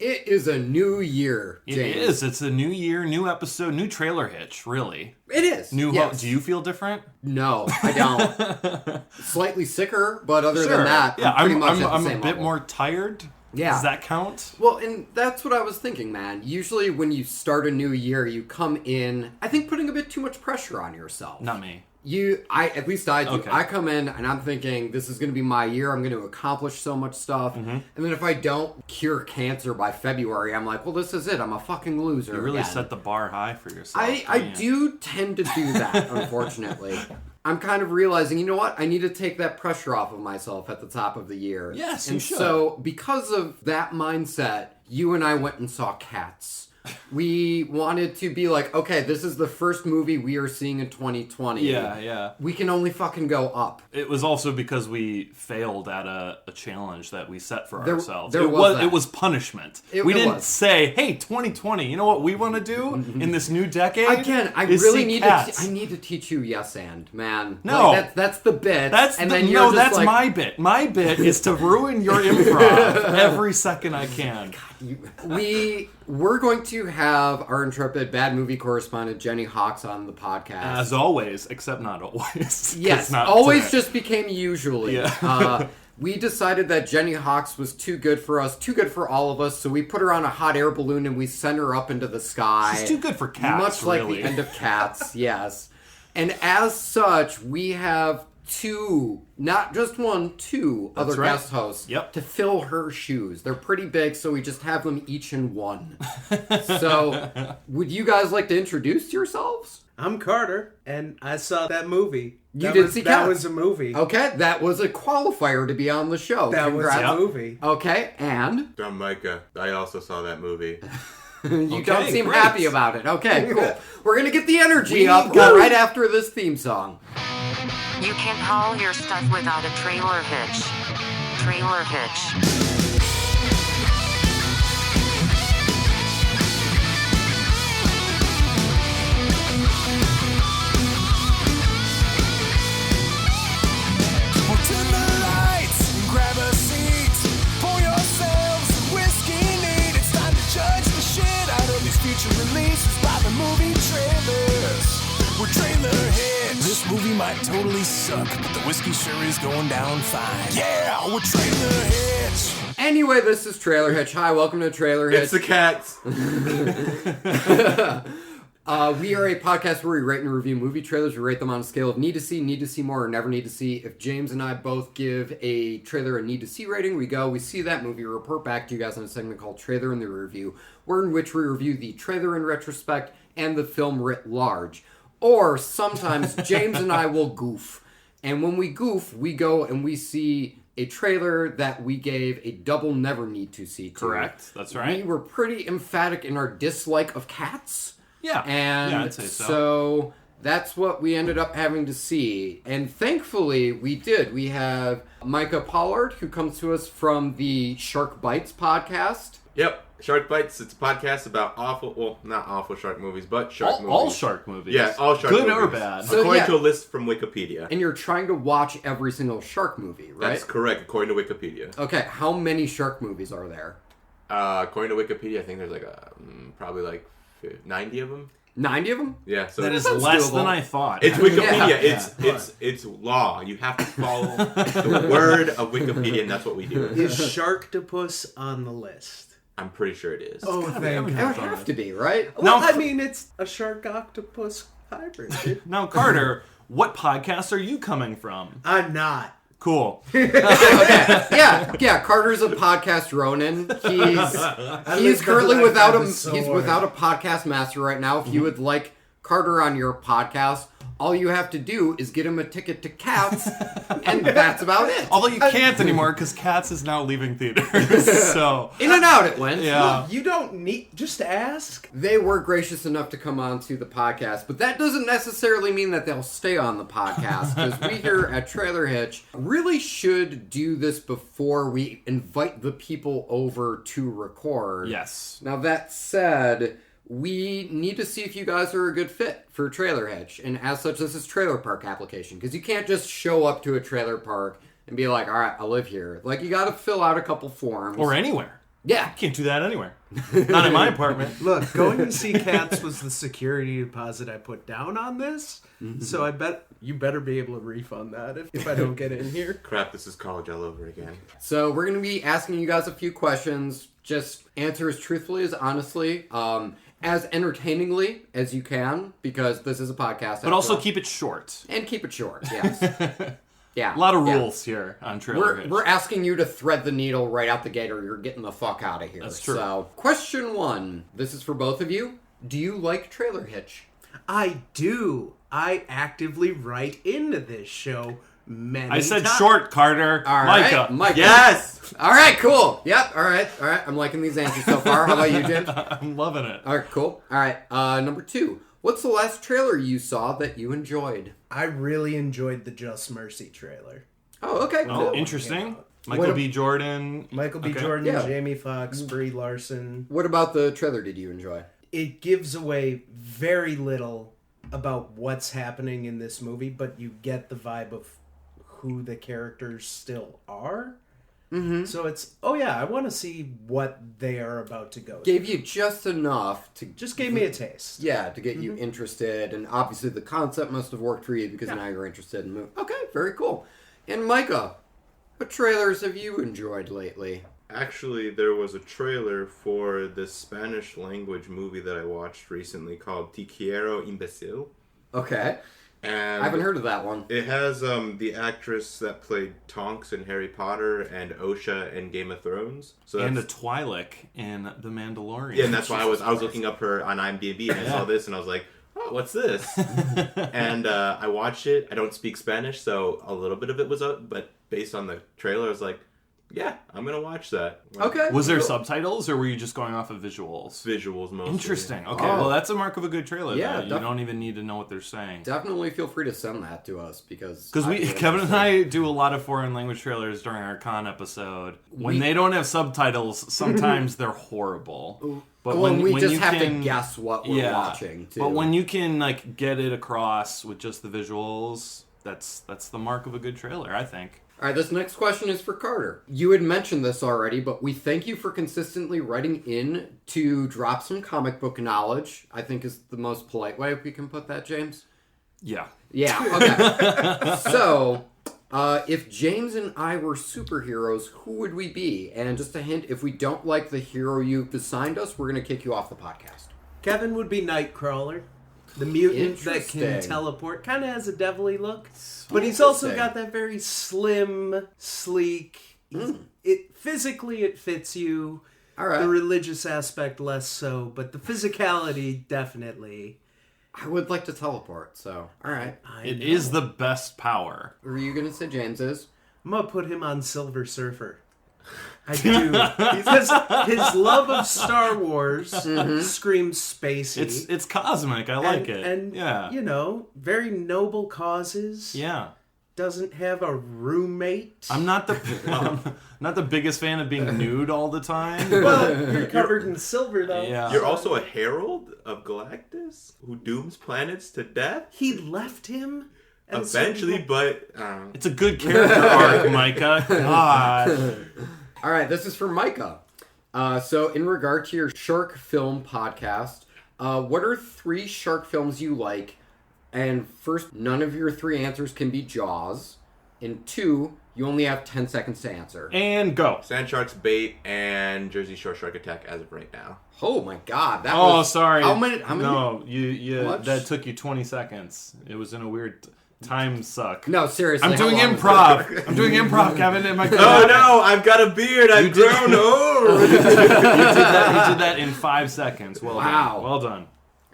It is a new year, James. It is. It's a new year, new episode, new trailer hitch, really. It is. Yes. Do you feel different? No, I don't. Slightly sicker, but other than that, yeah, I'm pretty much at the I'm same a bit level. more tired. Yeah. Does that count? Well, and that's what I was thinking, man. Usually when you start a new year, you come in, I think, putting a bit too much pressure on yourself. Not me. At least I do. Okay. I come in and I'm thinking, this is going to be my year. I'm going to accomplish so much stuff. Mm-hmm. And then if I don't cure cancer by February, I'm like, well, this is it. I'm a fucking loser. You really again. set the bar high for yourself. I do tend to do that, unfortunately. I'm kind of realizing, you know what? I need to take that pressure off of myself at the top of the year. Yes, and you should. So, because of that mindset, you and I went and saw Cats. We wanted to be like, okay, this is the first movie we are seeing in 2020. Yeah. We can only fucking go up. It was also because we failed at a challenge that we set for ourselves. It was punishment. We didn't was. say, hey, 2020, you know what we want to do in this new decade? Again, I is really see need Cats. I need to teach you yes and, man. No. Like, that's the bit. That's my bit. My bit is to ruin your improv every second I can. We're going to have our intrepid bad movie correspondent Jenny Hawks on the podcast. As always, except not always. Yes, not always today. just became usually. Yeah. We decided that Jenny Hawks was too good for us, too good for all of us, so we put her on a hot air balloon and we sent her up into the sky. She's too good for Cats, much like really. the end of Cats, yes. And as such, we have two, not just one, two other right. guest hosts Yep. to fill her shoes. They're pretty big, so we just have them each in one. So, would you guys like to introduce yourselves? I'm Carter, and I saw that movie. You did see Cats? That was a movie. Okay, that was a qualifier to be on the show. That Congrats. was a movie. Okay, and I'm Micah. I also saw that movie. you Okay, don't seem great. happy about it. Okay, cool. We're going to get the energy We up go. right after this theme song. You can't haul your stuff without a trailer hitch. Trailer hitch. Turn the lights, grab a seat, pour yourselves some whiskey neat. It's time to judge the shit out of these future releases by the movie trailers. We're trailer hits. This movie might totally suck, but the whiskey sure is going down fine. Yeah, we're trailer hits. Anyway, this is Trailer Hitch. Hi, welcome to Trailer Hitch. It's the Cats. We are a podcast where we rate and review movie trailers. We rate them on a scale of need to see more, or never need to see. If James and I both give a trailer a need to see rating, we see that movie, report back to you guys on a segment called Trailer in the Review, in which we review the trailer in retrospect and the film writ large. Or sometimes James and I will goof. And when we goof, we go and we see a trailer that we gave a double never need to see to. Correct. That's right. We were pretty emphatic in our dislike of Cats. Yeah. And yeah, I'd say so. So that's what we ended up having to see. And thankfully, we did. We have Micah Pollard, who comes to us from the Shark Bites podcast. Yep. Shark Bites. It's a podcast about not awful shark movies, but shark movies. All shark movies. Yeah, all shark Good movies. or bad. So, according yeah. to a list from Wikipedia. And you're trying to watch every single shark movie, right? That's correct, according to Wikipedia. Okay, how many shark movies are there? According to Wikipedia, I think there's probably 90 of them. 90 of them? Yeah, so That is sounds less doable. than I thought. it's Wikipedia. Yeah. It's law. You have to follow the word of Wikipedia, and that's what we do. Is Sharktopus on the list? I'm pretty sure it is. Oh, thank It would God. have to be, right? Well, Now- I mean, it's a shark-octopus hybrid. Now, Carter, what podcast are you coming from? I'm not. Cool. Okay, yeah. Carter's a podcast Ronin. He's currently without he's without a podcast master right now. If you would like Carter on your podcast, all you have to do is get him a ticket to Cats, and that's about it. Although you can't anymore because Cats is now leaving theaters. So In and out it went. yeah. You don't need... Just ask. They were gracious enough to come on to the podcast, but that doesn't necessarily mean that they'll stay on the podcast, because we here at Trailer Hitch really should do this before we invite the people over to record. Yes. Now, that said, we need to see if you guys are a good fit for Trailer Hitch, and as such, this is trailer park application, because you can't just show up to a trailer park and be like, all right, I live here. Like, you gotta fill out a couple forms. Or anywhere. Yeah. Can't do that anywhere. Not in my apartment. Look, going to see Cats was the security deposit I put down on this. So I bet you better be able to refund that if I don't get in here. Crap, this is college all over again. So we're going to be asking you guys a few questions. Just answer as truthfully as honestly, as entertainingly as you can, because this is a podcast. But also keep it short. And keep it short, yes. Yeah. A lot of rules here on Trailer Hitch. We're asking you to thread the needle right out the gate or you're getting the fuck out of here. That's true. So, question 1. This is for both of you. Do you like Trailer Hitch? I do. I actively write into this show many I said times. short, Carter. All right. Micah. Yes! All right, cool. Yep, all right. I'm liking these answers so far. How about you, James? I'm loving it. All right, cool. All right, number 2. What's the last trailer you saw that you enjoyed? I really enjoyed the Just Mercy trailer. Oh, okay, Oh, cool. interesting. What Michael a- B. Jordan. Michael B. Okay. Jordan, Yeah. Jamie Foxx, Brie Larson. What about the trailer did you enjoy? It gives away very little about what's happening in this movie, but you get the vibe of who the characters still are. Mm-hmm. So it's, oh yeah, I want to see what they are about to go. Gave you just enough to... Just gave me a taste. Yeah, to get you interested, and obviously the concept must have worked for you because now you're interested in the movie. Okay, very cool. And Micah, what trailers have you enjoyed lately? Actually, there was a trailer for this Spanish language movie that I watched recently called Te Quiero Imbécil. Okay. And I haven't heard of that one. It has the actress that played Tonks in Harry Potter and Osha in Game of Thrones. So And a that's, Twi'lek in The Mandalorian. yeah, and that's why I was looking up her on IMDb and I saw this and I was like, oh, what's this? And I watched it. I don't speak Spanish, so a little bit of it was up, but based on the trailer, I was like, yeah, I'm gonna watch that. Okay. Was there cool. subtitles, or were you just going off of visuals? Visuals mostly. Interesting. Okay, Oh. well, that's a mark of a good trailer. Yeah, Yeah, you don't even need to know what they're saying. Definitely feel free to send that to us because Kevin and I do a lot of foreign language trailers during our con episode. When they don't have subtitles, sometimes they're horrible. But when we just you have can, to guess what we're watching, too. But when you can like get it across with just the visuals, that's the mark of a good trailer, I think. All right, this next question is for Carter. You had mentioned this already, but we thank you for consistently writing in to drop some comic book knowledge, I think is the most polite way we can put that, James. Yeah. Yeah, okay. So, if James and I were superheroes, who would we be? And just a hint, if we don't like the hero you've assigned us, we're going to kick you off the podcast. Kevin would be Nightcrawler, the mutant that can Interesting. teleport. Kind of has a devilly look, but he's also Interesting. got that very slim, sleek. It physically it fits you. All right. The religious aspect less so, but the physicality definitely. I would like to teleport, so, all right. It is the best power. Were you going to say James is? I'm gonna put him on Silver Surfer. I do because his love of Star Wars screams spacey. It's cosmic. I like it. And yeah. you know, very noble causes. Yeah. Doesn't have a roommate. I'm not the biggest fan of being nude all the time. Well, you're covered in silver though. Yeah. You're also a herald of Galactus who dooms planets to death? He left him. at a certain Eventually, point. but... It's a good character arc, Micah. God. All right, this is for Micah. So, in regard to your shark film podcast, what are 3 shark films you like? And first, none of your 3 answers can be Jaws. And 2, you only have 10 seconds to answer. And go. Sand Shark's Bait and Jersey Shore Shark Attack as of right now. Oh my God! That Oh, was, sorry. How many? No, you. What? That took you 20 seconds. It was in a weird time suck. No, seriously. I'm doing how long was improv. I'm doing improv, Kevin. Am I Oh no, I've got a beard. I've grown old. You did that in 5 seconds. Well Wow. done. Well done.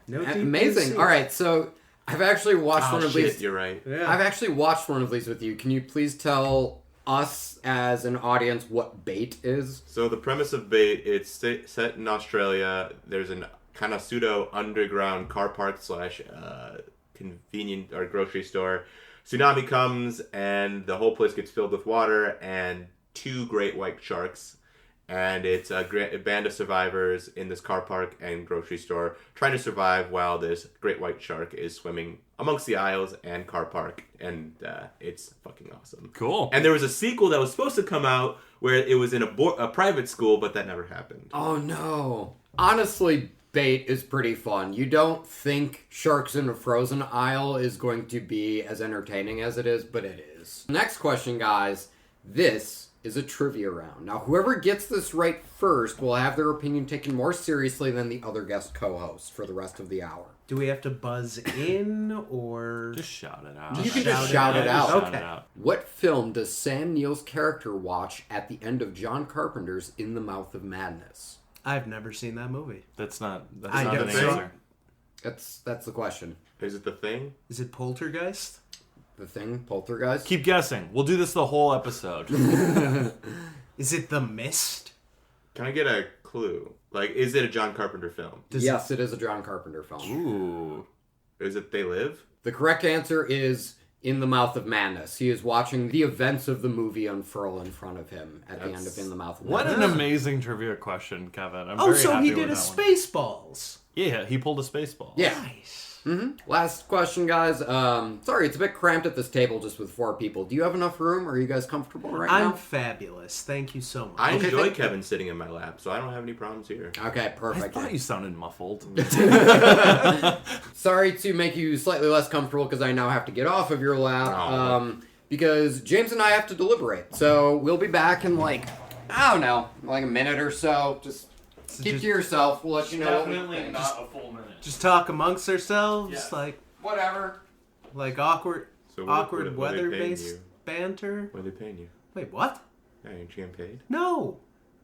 No that? deep Amazing. sea. All right, so I've actually watched one Oh of shit, these. you're right. Yeah. I've actually watched one of these with you. Can you please tell us as an audience what Bait is? So the premise of Bait, it's set in Australia. There's an kind of pseudo underground car park / convenient or grocery store. Tsunami comes and the whole place gets filled with water and 2 great white sharks And it's a band of survivors in this car park and grocery store trying to survive while this great white shark is swimming amongst the aisles and car park. And it's fucking awesome. Cool. And there was a sequel that was supposed to come out where it was in a private school, but that never happened. Oh, no. Honestly, Bait is pretty fun. You don't think Sharks in a Frozen Aisle is going to be as entertaining as it is, but it is. Next question, guys. This is a trivia round. Now, whoever gets this right first will have their opinion taken more seriously than the other guest co-host for the rest of the hour. Do we have to buzz in or Just shout it out. You can just shout it out. Shout Okay. it out. What film does Sam Neill's character watch at the end of John Carpenter's In the Mouth of Madness? I've never seen that movie. That's not I an don't answer. That's the question. Is it The Thing? Is it Poltergeist? The Thing? Poltergeist? Keep guessing. We'll do this the whole episode. Is it The Mist? Can I get a clue? Like, is it a John Carpenter film? Yes, it is a John Carpenter film. Ooh. Is it They Live? The correct answer is In the Mouth of Madness. He is watching the events of the movie unfurl in front of him at the end of In the Mouth of What Madness. an amazing trivia question, Kevin. I'm Oh, very so happy he did with a that one. Spaceballs. Yeah, he pulled a space ball. Yeah. Nice. Last question, guys. Sorry, it's a bit cramped at this table just with 4 people. Do you have enough room? Are you guys comfortable right I'm now? fabulous. Thank you so much. I Okay, enjoy thank- Kevin sitting in my lap, so I don't have any problems here. Okay, I perfect. thought you sounded muffled. Sorry to make you slightly less comfortable because I now have to get off of your lap. Aw. Because James and I have to deliberate. So we'll be back in like, I don't know, like a minute or so. Just keep just- to yourself. We'll let you know. what we think. a full minute. Just talk amongst ourselves, Yes. Whatever. like awkward, So awkward what are they weather-based paying you? banter. What are they paying you? Wait, what? Yeah, ain't you getting paid? No.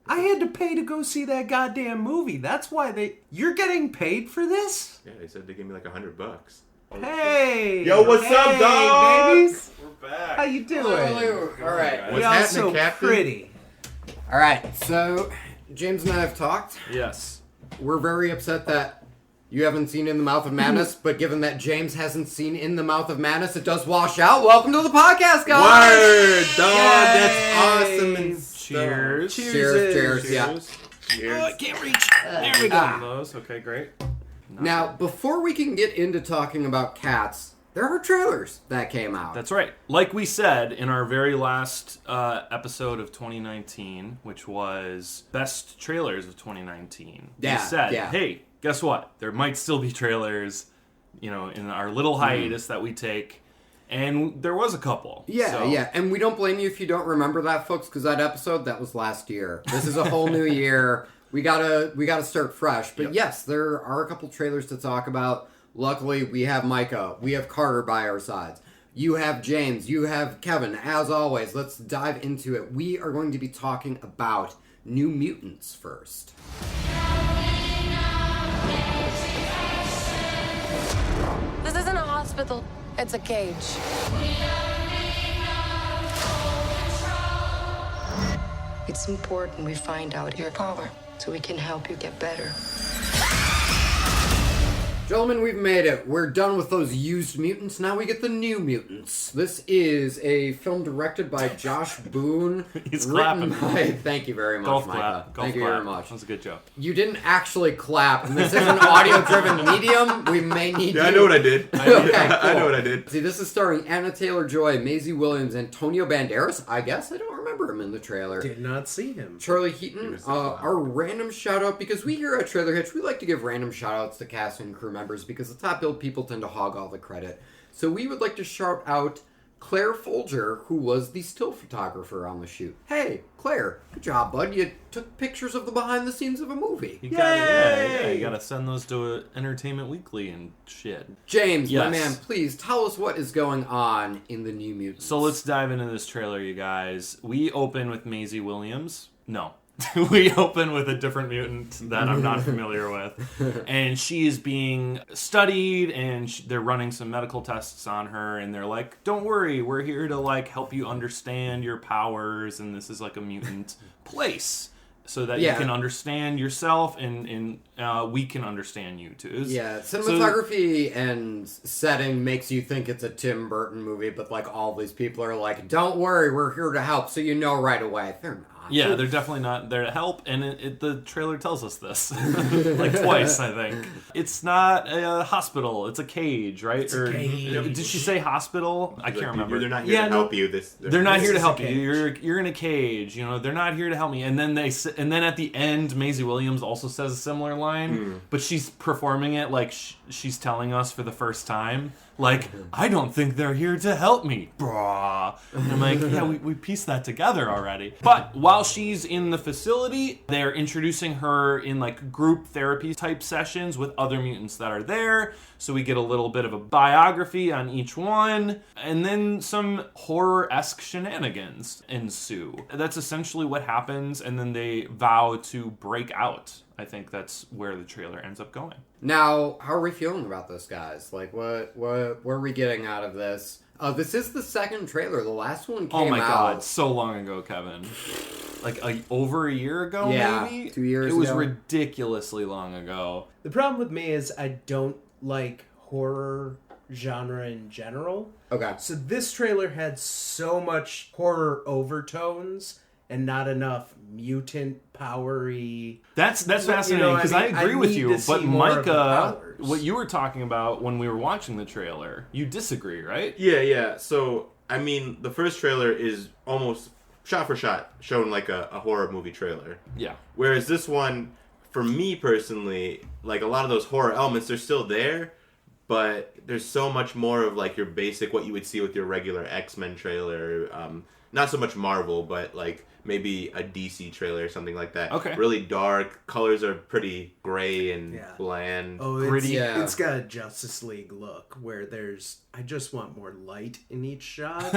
I had to pay to go see that goddamn movie. That's why you're getting paid for this? Yeah, they said they gave me like $100. Hey! Yo, what's up, hey, dog? babies? We're back. How you doing? All right. What's Y'all happening, so Captain? pretty. All right. So James and I have talked. Yes. We're very upset that you haven't seen In the Mouth of Madness, but given that James hasn't seen In the Mouth of Madness, it does wash out. Welcome to the podcast, guys! Word, dog. Yay. That's awesome. And Cheers. Cheers, yeah. Cheers. Oh, I can't reach. There we go. One of those. Okay, great. Now, before we can get into talking about cats, there are trailers that came out. That's right. Like we said in our very last episode of 2019, which was best trailers of 2019. Yeah, we said, yeah. hey, guess what? There might still be trailers, in our little hiatus that we take. And there was a couple. Yeah, So- yeah, and we don't blame you if you don't remember that, folks, because that episode, that was last year. This is a whole new year. We gotta start fresh. But yes, there are a couple trailers to talk about. Luckily, we have Micah, we have Carter by our sides. You have James, you have Kevin. As always, let's dive into it. We are going to be talking about New Mutants first. This isn't a hospital, it's a cage. It's important we find out your power so we can help you get better. Gentlemen, we've made it. We're done with those used mutants. Now we get the new mutants. This is a film directed by Josh Boone. He's written clapping. by... Thank you very much, Golf Micah. clap. Golf Thank you clap. very much. That was a good joke. You didn't actually clap, and this is an audio-driven medium. We may need Yeah, you... I know what I did. Okay, I cool. know what I did. See, this is starring Anna Taylor-Joy, Maisie Williams, Antonio Banderas. I guess I don't remember him in the trailer. Did not see him. Charlie He Heaton, was the clown. our random shout out, because we here at Trailer Hitch, we like to give random shout outs to cast and crew members because the top billed people tend to hog all the credit. So we would like to shout out Claire Folger, who was the still photographer on the shoot. Hey, Claire, good job, bud. You took pictures of the behind the scenes of a movie. You gotta, you gotta send those to Entertainment Weekly and shit. James, my Yes. man, please tell us what is going on in the New Mutants. So let's dive into this trailer, you guys. We open with Maisie Williams. No. We open with a different mutant that I'm not familiar with. And she is being studied, and they're running some medical tests on her, and they're like, don't worry, we're here to, like, help you understand your powers, and this is, like, a mutant place. So that Yeah. you can understand yourself, and we can understand you, too. Yeah, So- cinematography and setting makes you think it's a Tim Burton movie, but like all these people are like, don't worry, we're here to help, so you know right away. They're not. Yeah, they're definitely not there to help, and the trailer tells us this. Like twice, I think. It's not a hospital, it's a cage, right? It's a cage. Did she say hospital? I can't remember. They're not here to help you. They're not here to help a you. cage. You're in a cage. You know, they're not here to help me. And then at the end, Maisie Williams also says a similar line, but she's performing it like she's telling us for the first time. Like, I don't think they're here to help me, brah. And I'm like, yeah, we pieced that together already. But while she's in the facility, they're introducing her in like group therapy type sessions with other mutants that are there. So we get a little bit of a biography on each one. And then some horror-esque shenanigans ensue. That's essentially what happens. And then they vow to break out. I think that's where the trailer ends up going. Now, how are we feeling about this, guys? Like, what are we getting out of this? This is the second trailer. The last one came out. Oh my god, so long ago, Kevin. Like over a year ago, maybe? 2 years ago. It was ridiculously long ago. The problem with me is I don't like horror genre in general. Okay. So this trailer had so much horror overtones and not enough mutant powery. That's fascinating because I agree with you, but Micah, what you were talking about when we were watching the trailer, you disagree, right? Yeah. So, I mean, the first trailer is almost shot for shot shown like a horror movie trailer. Yeah. Whereas this one, for me personally, like a lot of those horror elements, they're still there, but there's so much more of like your basic, what you would see with your regular X-Men trailer. Not so much Marvel, but like maybe a DC trailer or something like that. Okay. Really dark. Colors are pretty gray and bland. Oh, Gritty. it's got a Justice League look where I just want more light in each shot.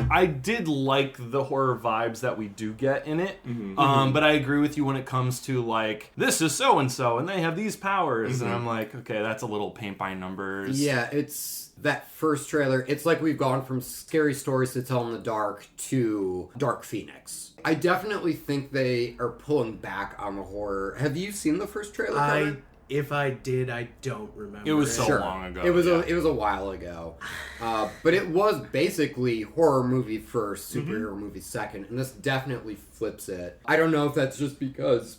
I did like the horror vibes that we do get in it, but I agree with you when it comes to like, this is so-and-so and they have these powers, and I'm like, okay, that's a little paint by numbers. Yeah, it's that first trailer. It's like we've gone from scary stories to tell in the dark to Dark Phoenix. I definitely think they are pulling back on the horror. Have you seen the first trailer, Kevin? If I did, I don't remember. It was so long ago. It was a while ago, but it was basically horror movie first, superhero movie second, and this definitely flips it. I don't know if that's just because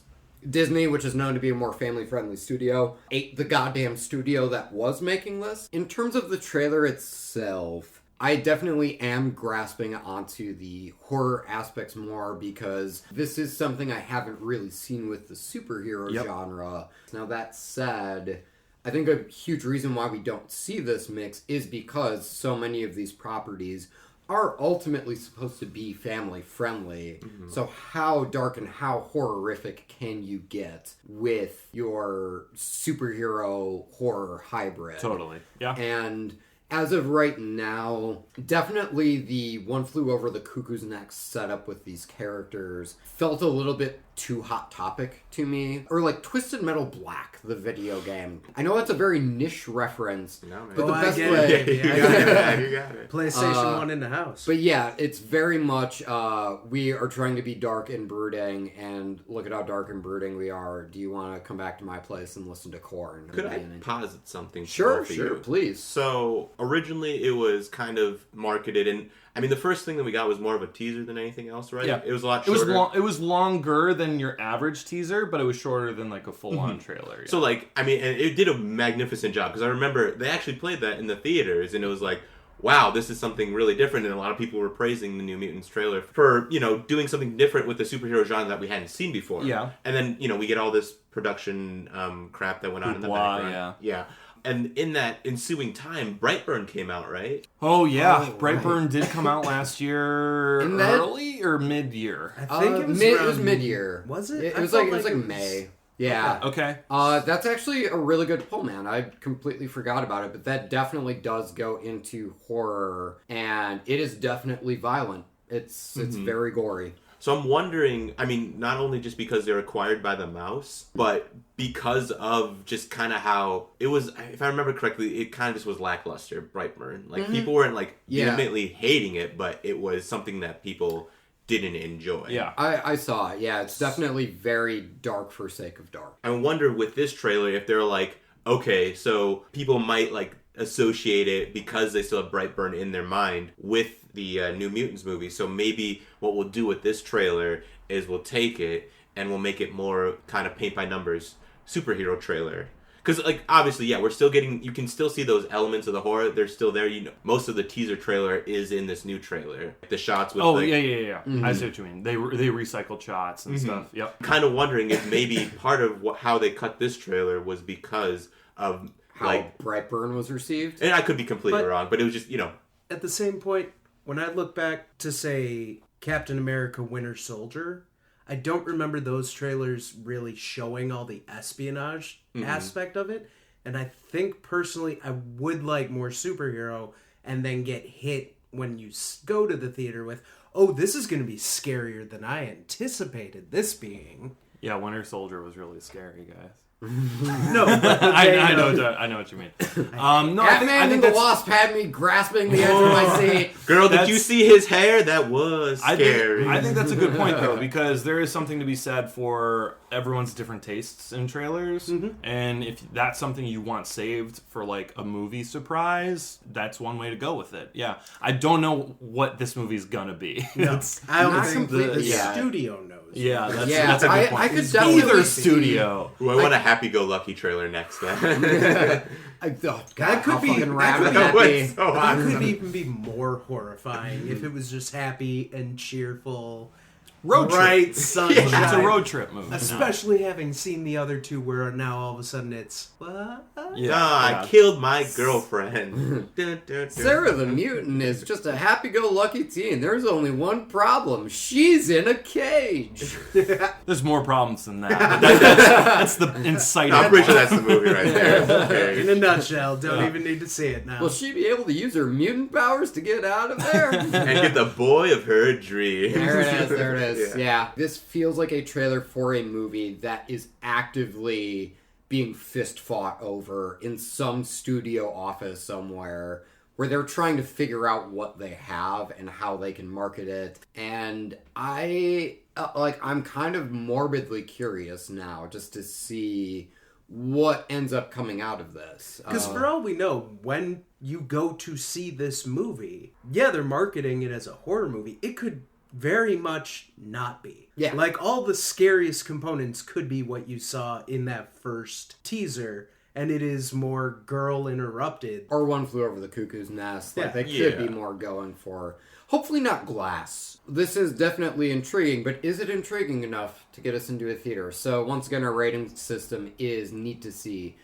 Disney, which is known to be a more family-friendly studio, ate the goddamn studio that was making this. In terms of the trailer itself, I definitely am grasping onto the horror aspects more because this is something I haven't really seen with the superhero genre. Now, that said, I think a huge reason why we don't see this mix is because so many of these properties are ultimately supposed to be family friendly. So how dark and how horrific can you get with your superhero horror hybrid? Totally. Yeah. And as of right now, definitely the One Flew Over the Cuckoo's Nest setup with these characters felt a little bit too Hot Topic to me. Or like Twisted Metal Black, the video game. I know that's a very niche reference, but the best way... You got it. PlayStation 1 in the house. But yeah, it's very much, we are trying to be dark and brooding, and look at how dark and brooding we are. Do you want to come back to my place and listen to Korn? Could I posit something? Sure, you? Please. So, originally it was kind of marketed, and I mean, the first thing that we got was more of a teaser than anything else, right? Yeah. It was a lot shorter. It was longer than your average teaser, but it was shorter than like a full-on trailer. Yeah. So, like, I mean, and it did a magnificent job, because I remember they actually played that in the theaters, and it was like, wow, this is something really different, and a lot of people were praising the New Mutants trailer for, you know, doing something different with the superhero genre that we hadn't seen before. Yeah. And then, you know, we get all this production crap that went on in the background. Yeah. And in that ensuing time, Brightburn came out, right? Oh, yeah. Brightburn did come out last year early or mid-year? I think it was mid-year. Was it? It was like May. Yeah. Okay. That's actually a really good pull, man. I completely forgot about it, but that definitely does go into horror, and it is definitely violent. It's very gory. So I'm wondering, I mean, not only just because they're acquired by the mouse, but because of just kind of how it was, if I remember correctly, it kind of just was lackluster, Brightburn. Like, people weren't, like, legitimately hating it, but it was something that people didn't enjoy. Yeah. I saw it. Yeah, it's definitely very dark for sake of dark. I wonder with this trailer if they're like, okay, so people might, like, associate it because they still have Brightburn in their mind with the New Mutants movie. So maybe what we'll do with this trailer is we'll take it and we'll make it more kind of paint by numbers superhero trailer. Because, like, obviously, yeah, we're still getting... You can still see those elements of the horror. They're still there. You know, most of the teaser trailer is in this new trailer. The shots with... Oh, like, yeah. I see what you mean. They recycled shots and stuff. Yep. Kind of wondering if maybe part of how they cut this trailer was because of... How Brightburn was received? And I could be completely wrong, but it was just, you know... At the same point, when I look back to, say, Captain America Winter Soldier... I don't remember those trailers really showing all the espionage aspect of it. And I think, personally, I would like more superhero and then get hit when you go to the theater with, oh, this is going to be scarier than I anticipated this being. Yeah, Winter Soldier was really scary, guys. No, but I know what you mean. No, Batman and the Wasp had me grasping the edge of my seat. Girl, did you see his hair? That was scary. I think that's a good point, though, because there is something to be said for everyone's different tastes in trailers. And if that's something you want saved for, like, a movie surprise, that's one way to go with it. Yeah. I don't know what this movie's gonna be. No, I don't think the Yeah. studio knows. Yeah, that's a good point. I could definitely Either see- studio. Ooh, I want a happy-go-lucky trailer next then. That could be- that that be. So It awesome. could even be more horrifying if it was just happy and cheerful. Road trip. Bright sunshine. It's a road trip movie. Especially having seen the other two where now all of a sudden it's... What? I killed my girlfriend. Dun, dun, dun. Sarah the Mutant is just a happy-go-lucky teen. There's only one problem. She's in a cage. There's more problems than that. But that's the insight. I'm pretty sure that's the movie right there. In a nutshell, don't even need to see it now. Will she be able to use her mutant powers to get out of there? And get the boy of her dreams. There it is. Yeah. Yeah. This feels like a trailer for a movie that is actively being fist fought over in some studio office somewhere where they're trying to figure out what they have and how they can market it. And I'm kind of morbidly curious now just to see what ends up coming out of this. Because for all we know, when you go to see this movie, yeah, they're marketing it as a horror movie. It could very much not be. Yeah. Like, all the scariest components could be what you saw in that first teaser, and it is more girl interrupted. Or One Flew Over the Cuckoo's Nest. Like, Yeah. they could be more going for... Hopefully not Glass. This is definitely intriguing, but is it intriguing enough to get us into a theater? So, once again, our rating system is need to see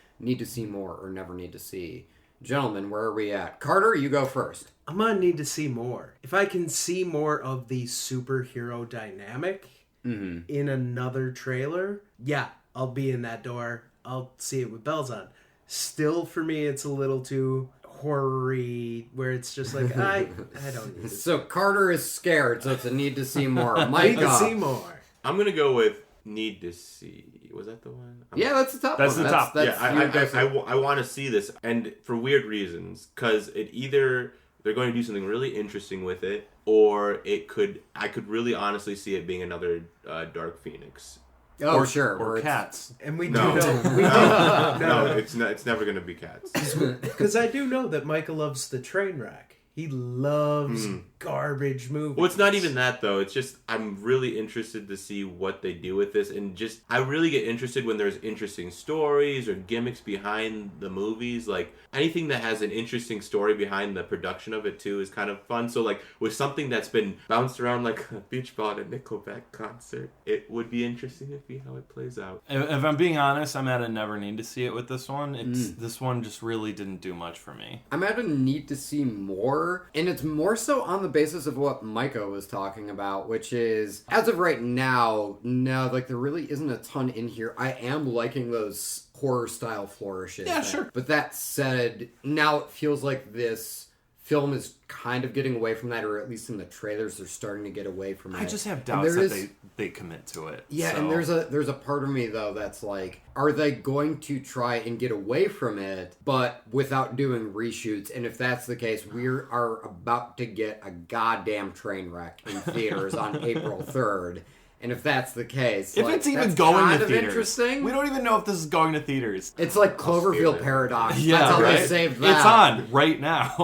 more, or never need to see. Gentlemen, where are we at? Carter, you go first. I'm gonna need to see more. If I can see more of the superhero dynamic in another trailer, yeah, I'll be in that door. I'll see it with bells on. Still, for me, it's a little too horror-y, where it's just like, I don't need to see. So, Carter is scared, so it's a need to see more. I need Micah. to see more. I'm going to go with need to see. Was that the one? Yeah, that's the top That's one. the top. I want to see this, and for weird reasons, because it either they're going to do something really interesting with it, or I could really honestly see it being another Dark Phoenix. Oh, sure. Or where it's- Cats. And we No. do know. No, it's not. It's never going to be Cats. Because I do know that Micah loves the train wreck. He loves garbage movies. Well, it's not even that, though. It's just, I'm really interested to see what they do with this. And just, I really get interested when there's interesting stories or gimmicks behind the movies. Like, anything that has an interesting story behind the production of it, too, is kind of fun. So, like, with something that's been bounced around like a beach ball at a Nickelback concert, it would be interesting to see how it plays out. If I'm being honest, I'm at a never need to see it with this one. This one just really didn't do much for me. I'm at a need to see more, and it's more so on the basis of what Micah was talking about, which is, as of right now, no, like, there really isn't a ton in here. I am liking those horror-style flourishes. Yeah, sure. But that said, now it feels like this film is kind of getting away from that, or at least in the trailers, they're starting to get away from it. I just have And doubts there that is- they commit to it. Yeah, so. and there's a part of me, though, that's like, are they going to try and get away from it, but without doing reshoots? And if that's the case, we are about to get a goddamn train wreck in theaters on April 3rd. And if that's the case, If like, it's even that's going kind to of theaters. interesting. We don't even know if this is going to theaters. It's like Cloverfield Paradox. Yeah, That's how right? they saved that. It's on right now.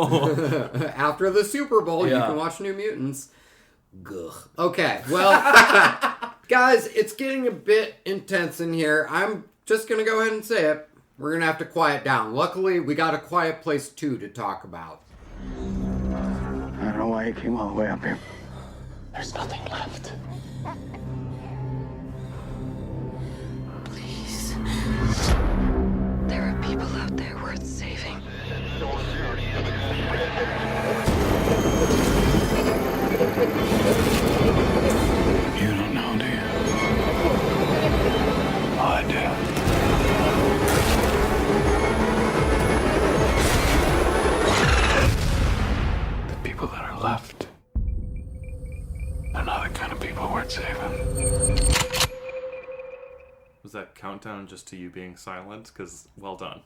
After the Super Bowl, you Yeah. can watch New Mutants. Gugh. Okay, well, guys, it's getting a bit intense in here. I'm just going to go ahead and say it. We're going to have to quiet down. Luckily, we got A Quiet Place 2 to talk about. I don't know why you came all the way up here. There's nothing left. Please. There are people out there worth saving. You don't know, do you? Oh, I do. The people that are left, they're not the kind of people worth saving. Was that countdown just to you being silent? Because, well done.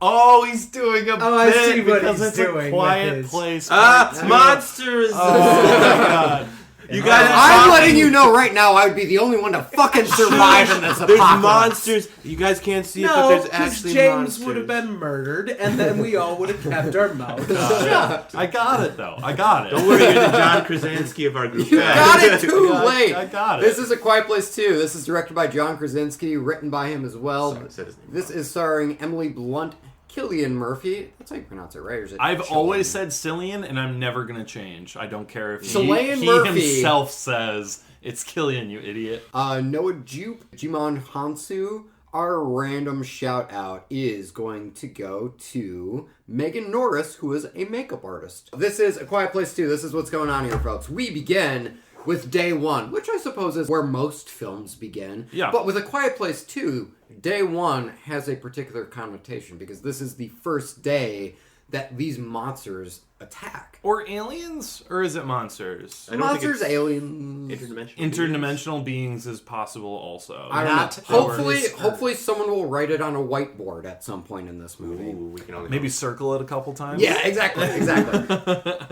Oh, he's doing a I bit see what because he's it's doing a quiet with his- place. Monsters! Oh my god. You guys are I'm talking- letting you know right now I would be the only one to fucking survive in this There's apocalypse. monsters. You guys can't see it, but No, there's because actually James monsters. would have been murdered, and then we all would have kept our mouths shut. I got it, though. I got it. Don't worry, you're the John Krasinski of our group. You got it too Yeah, late. I got it. This is A Quiet Place 2. This is directed by John Krasinski, written by him as well. Sorry, I said his name This is starring Emily Blunt, Cillian Murphy. That's how you pronounce it, right? Or is it I've Cillian? always said Cillian, and I'm never going to change. I don't care if Cillian he Murphy. himself says it's Cillian, you idiot. Noah Jupe, Jimon Hansu. Our random shout out is going to go to Megan Norris, who is a makeup artist. This is A Quiet Place 2. This is what's going on here, folks. We begin with day one, which I suppose is where most films begin. Yeah. But with A Quiet Place 2, day one has a particular connotation because this is the first day that these monsters attack. Or aliens? Or is it monsters? I don't think Monsters, it's aliens. Interdimensional beings is possible also. I don't Not know. Hopefully, ours. hopefully someone will write it on a whiteboard at some point in this movie. Ooh, we can only Maybe hope. circle it a couple times? Yeah, exactly.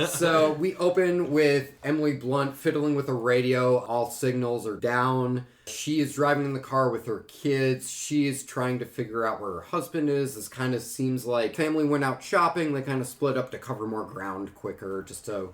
So we open with Emily Blunt fiddling with a radio. All signals are down. She is driving in the car with her kids. She is trying to figure out where her husband is. This kind of seems like family went out shopping. They kind of split up to cover more ground quicker, just to,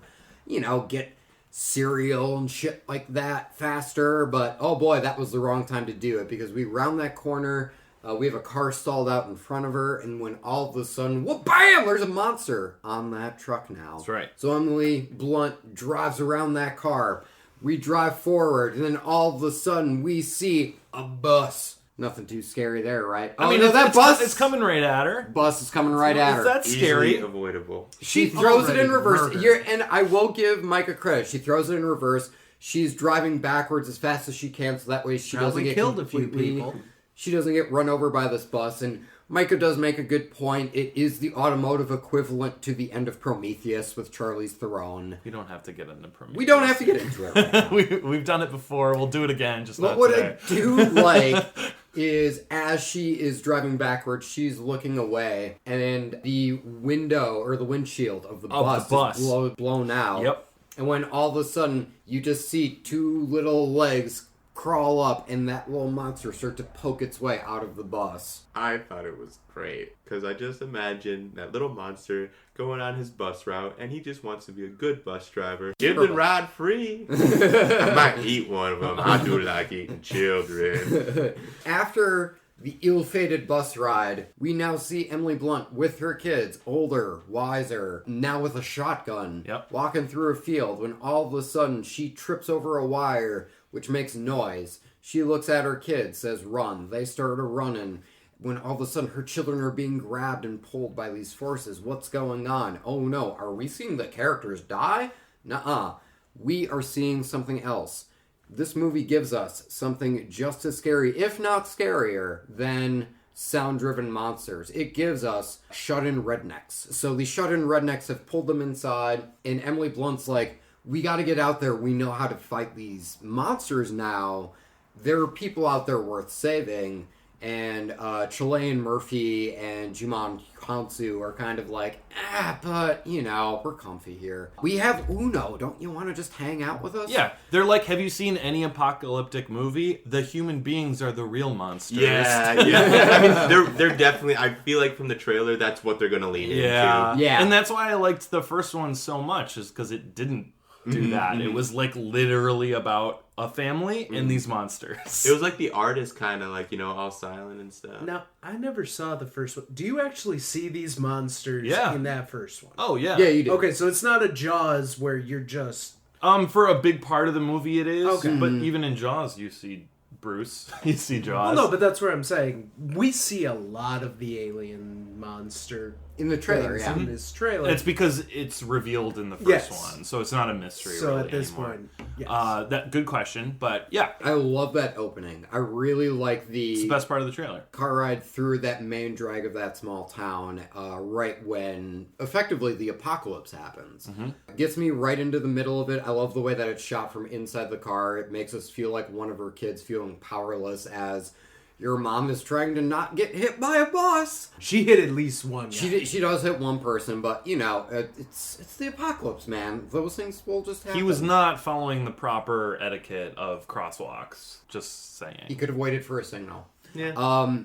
get cereal and shit like that faster. But oh boy, that was the wrong time to do it because we round that corner. We have a car stalled out in front of her, and when all of a sudden, whoop, bam, there's a monster on that truck now. That's right. So Emily Blunt drives around that car. We drive forward, and then all of a sudden, we see a bus. Nothing too scary there, right? I mean, no, that bus is coming right at her. Bus is coming right at her. Is that Easily scary? avoidable. She throws it in already reverse. murdered. And I will give Micah credit. She throws it in reverse. She's driving backwards as fast as she can, so that way she doesn't Probably get killed a few completely- people. She doesn't get run over by this bus. And Micah does make a good point. It is the automotive equivalent to the end of Prometheus with Charlize Theron. We don't have to get into Prometheus. We don't have to get into it right now. We've done it before. We'll do it again, just But not what today. I do like is as she is driving backwards, she's looking away, and the window or the windshield of the bus is blown out. Yep. And when all of a sudden you just see two little legs crawl up, and that little monster start to poke its way out of the bus. I thought it was great because I just imagined that little monster going on his bus route, and he just wants to be a good bus driver. Give the ride free. I might eat one of them. I do like eating children. After the ill-fated bus ride, we now see Emily Blunt with her kids, older, wiser, now with a shotgun, walking through a field when all of a sudden she trips over a wire, which makes noise. She looks at her kids, says run. They start running. When all of a sudden her children are being grabbed and pulled by these forces. What's going on? Oh no, are we seeing the characters die? Nuh-uh. We are seeing something else. This movie gives us something just as scary, if not scarier, than sound-driven monsters. It gives us shut-in rednecks. So the shut-in rednecks have pulled them inside, and Emily Blunt's like, we gotta get out there. We know how to fight these monsters now. There are people out there worth saving. And Chilean Murphy and Jumon Hansu are kind of like, but, we're comfy here. We have Uno. Don't you want to just hang out with us? Yeah. They're like, have you seen any apocalyptic movie? The human beings are the real monsters. Yeah. I mean, they're definitely, I feel like from the trailer, that's what they're going to lean into. Yeah. And that's why I liked the first one so much, is because it didn't do that. It was like literally about a family and these monsters. It was like the art is kind of like, all silent and stuff. Now, I never saw the first one. Do you actually see these monsters in that first one? Oh, yeah. Yeah, you do. Okay, so it's not a Jaws where you're just... For a big part of the movie it is. Okay. But even in Jaws, you see Bruce. You see Jaws. Well, no, but that's what I'm saying. We see a lot of the alien monster in the trailer, things in this trailer. It's because it's revealed in the first one, so it's not a mystery. So really at this anymore. point, yes. That good question, but yeah, I love that opening. I really like it's the best part of the trailer. Car ride through that main drag of that small town, right when effectively the apocalypse happens. It gets me right into the middle of it. I love the way that it's shot from inside the car. It makes us feel like one of her kids feeling powerless as your mom is trying to not get hit by a bus. She hit at least one guy. She does hit one person, but it's the apocalypse, man. Those things will just happen. He was not following the proper etiquette of crosswalks. Just saying. He could have waited for a signal. Yeah.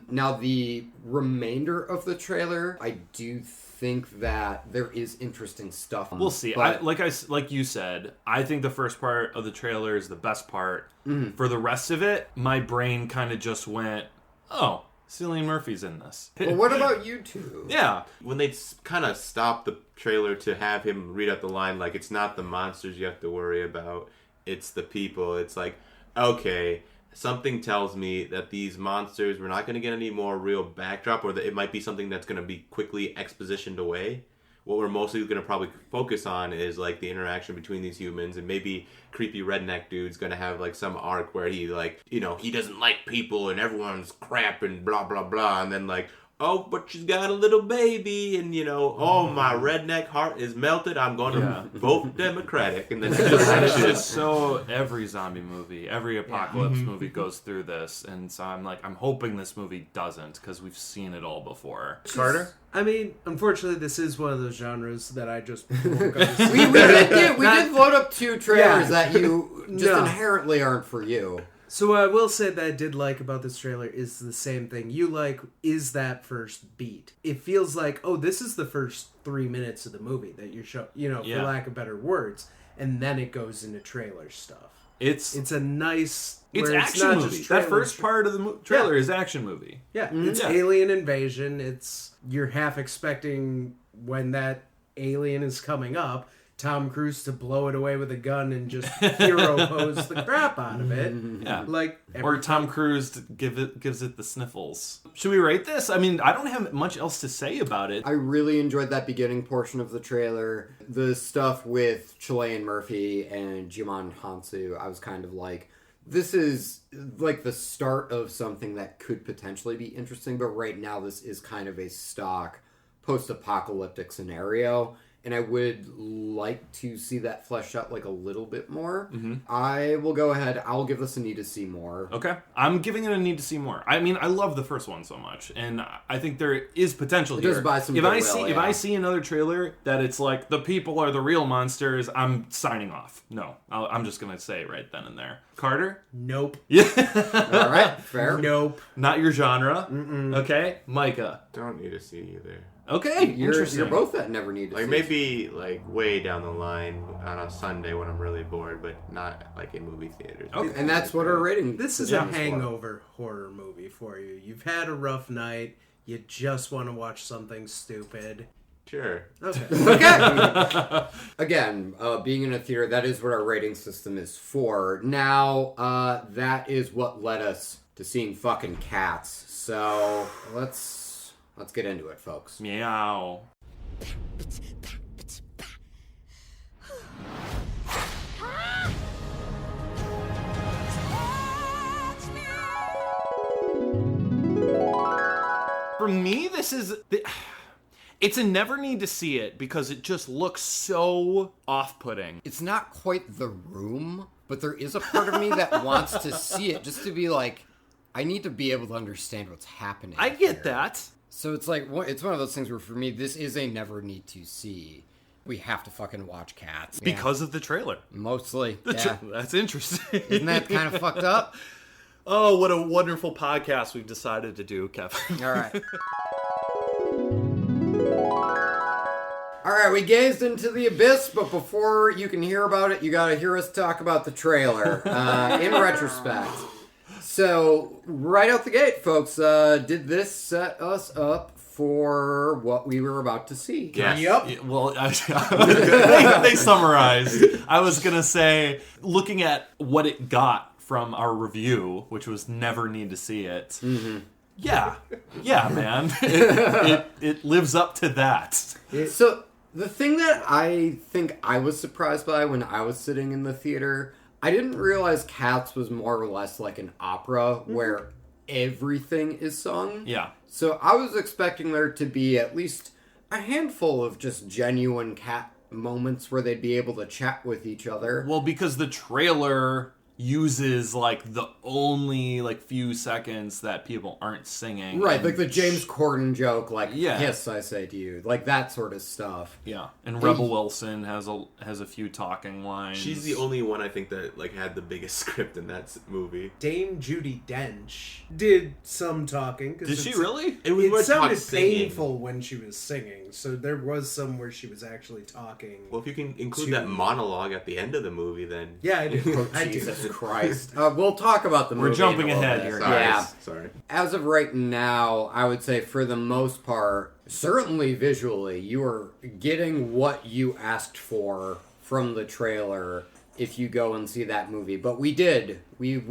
Now the remainder of the trailer, I do think that there is interesting stuff. We'll see. But Like you said, I think the first part of the trailer is the best part. For the rest of it, my brain kind of just went, "Oh, Cillian Murphy's in this." Well, what about you two? Yeah. When they kind of stopped the trailer to have him read out the line, like, it's not the monsters you have to worry about, it's the people. It's like, okay, something tells me that these monsters, we're not going to get any more real backdrop, or that it might be something that's going to be quickly expositioned away. What we're mostly going to probably focus on is like the interaction between these humans, and maybe creepy redneck dude's going to have like some arc where he like, he doesn't like people and everyone's crap and blah, blah, blah. And then like, oh, but she's got a little baby, and oh, my redneck heart is melted. I'm going to vote Democratic. And then It's just so every zombie movie, every apocalypse movie goes through this, and so I'm hoping this movie doesn't, because we've seen it all before. Carter? I mean, unfortunately, this is one of those genres that I just won't go to see. we did load up two trailers that you just inherently aren't for you. So what I will say that I did like about this trailer is the same thing you like, is that first beat. It feels like, oh, this is the first 3 minutes of the movie that you're showing, for lack of better words, and then it goes into trailer stuff. It's a nice... It's action movie. That first part of the trailer is action movie. Yeah, it's alien invasion. You're half expecting when that alien is coming up, Tom Cruise to blow it away with a gun and just hero pose the crap out of it. Yeah. Or Tom Cruise gives it the sniffles. Should we rate this? I mean, I don't have much else to say about it. I really enjoyed that beginning portion of the trailer. The stuff with Chilean Murphy and Jumon Hansu, I was kind of like, this is like the start of something that could potentially be interesting, but right now this is kind of a stock post-apocalyptic scenario. And I would like to see that fleshed out like a little bit more. I will go ahead. I'll give this a need to see more. Okay. I'm giving it a need to see more. I mean, I love the first one so much, and I think there is potential here. It does buy some If I see another trailer that it's like the people are the real monsters, I'm signing off. No, I'm just gonna say it right then and there. Carter? Nope. Yeah. All right. Fair. Nope. Not your genre. Okay. Micah? Don't need to see either. Okay, you're both that never need to see. Maybe like way down the line on a Sunday when I'm really bored, but not like in movie theaters. Okay. And that's what our rating. This is a hangover horror movie for you. You've had a rough night. You just want to watch something stupid. Sure. Okay. Okay. Again, being in a theater, that is what our rating system is for. Now, that is what led us to seeing fucking Cats. So let's get into it, folks. Meow. For me, this is... It's a never need to see it because it just looks so off-putting. It's not quite The Room, but there is a part of me that wants to see it just to be like, I need to be able to understand what's happening. I get here. that. So it's like, it's one of those things where for me, this is a never need to see. We have to fucking watch Cats. Because of the trailer. Mostly. That's interesting. Isn't that kind of fucked up? Oh, what a wonderful podcast we've decided to do, Kevin. All right. All right, we gazed into the abyss, but before you can hear about it, you got to hear us talk about the trailer in retrospect. So, right out the gate, folks, did this set us up for what we were about to see? Yes. Yep. Well, they summarized. I was going to say, looking at what it got from our review, which was never need to see it. Mm-hmm. Yeah, man. It lives up to that. So, the thing that I think I was surprised by when I was sitting in the theater, I didn't realize Cats was more or less like an opera where everything is sung. Yeah. So I was expecting there to be at least a handful of just genuine cat moments where they'd be able to chat with each other. Well, because the trailer uses like the only like few seconds that people aren't singing. Right, like the James Corden joke, like, Yeah. yes, I say to you. Like that sort of stuff. Yeah. And Rebel Wilson has a few talking lines. She's the only one I think that like had the biggest script in that movie. Dame Judi Dench did some talking. Did she really? It was more It sounded talk singing. painful when she was singing, so there was some where she was actually talking. Well, if you can include to- that monologue at the end of the movie, then Yeah, I did. Oh, I did. Jesus Christ. We'll talk about the movie. We're jumping in a little ahead bit. here, sorry, Yeah. sorry. As of right now, I would say for the most part, certainly visually, you are getting what you asked for from the trailer if you go and see that movie. But we did. We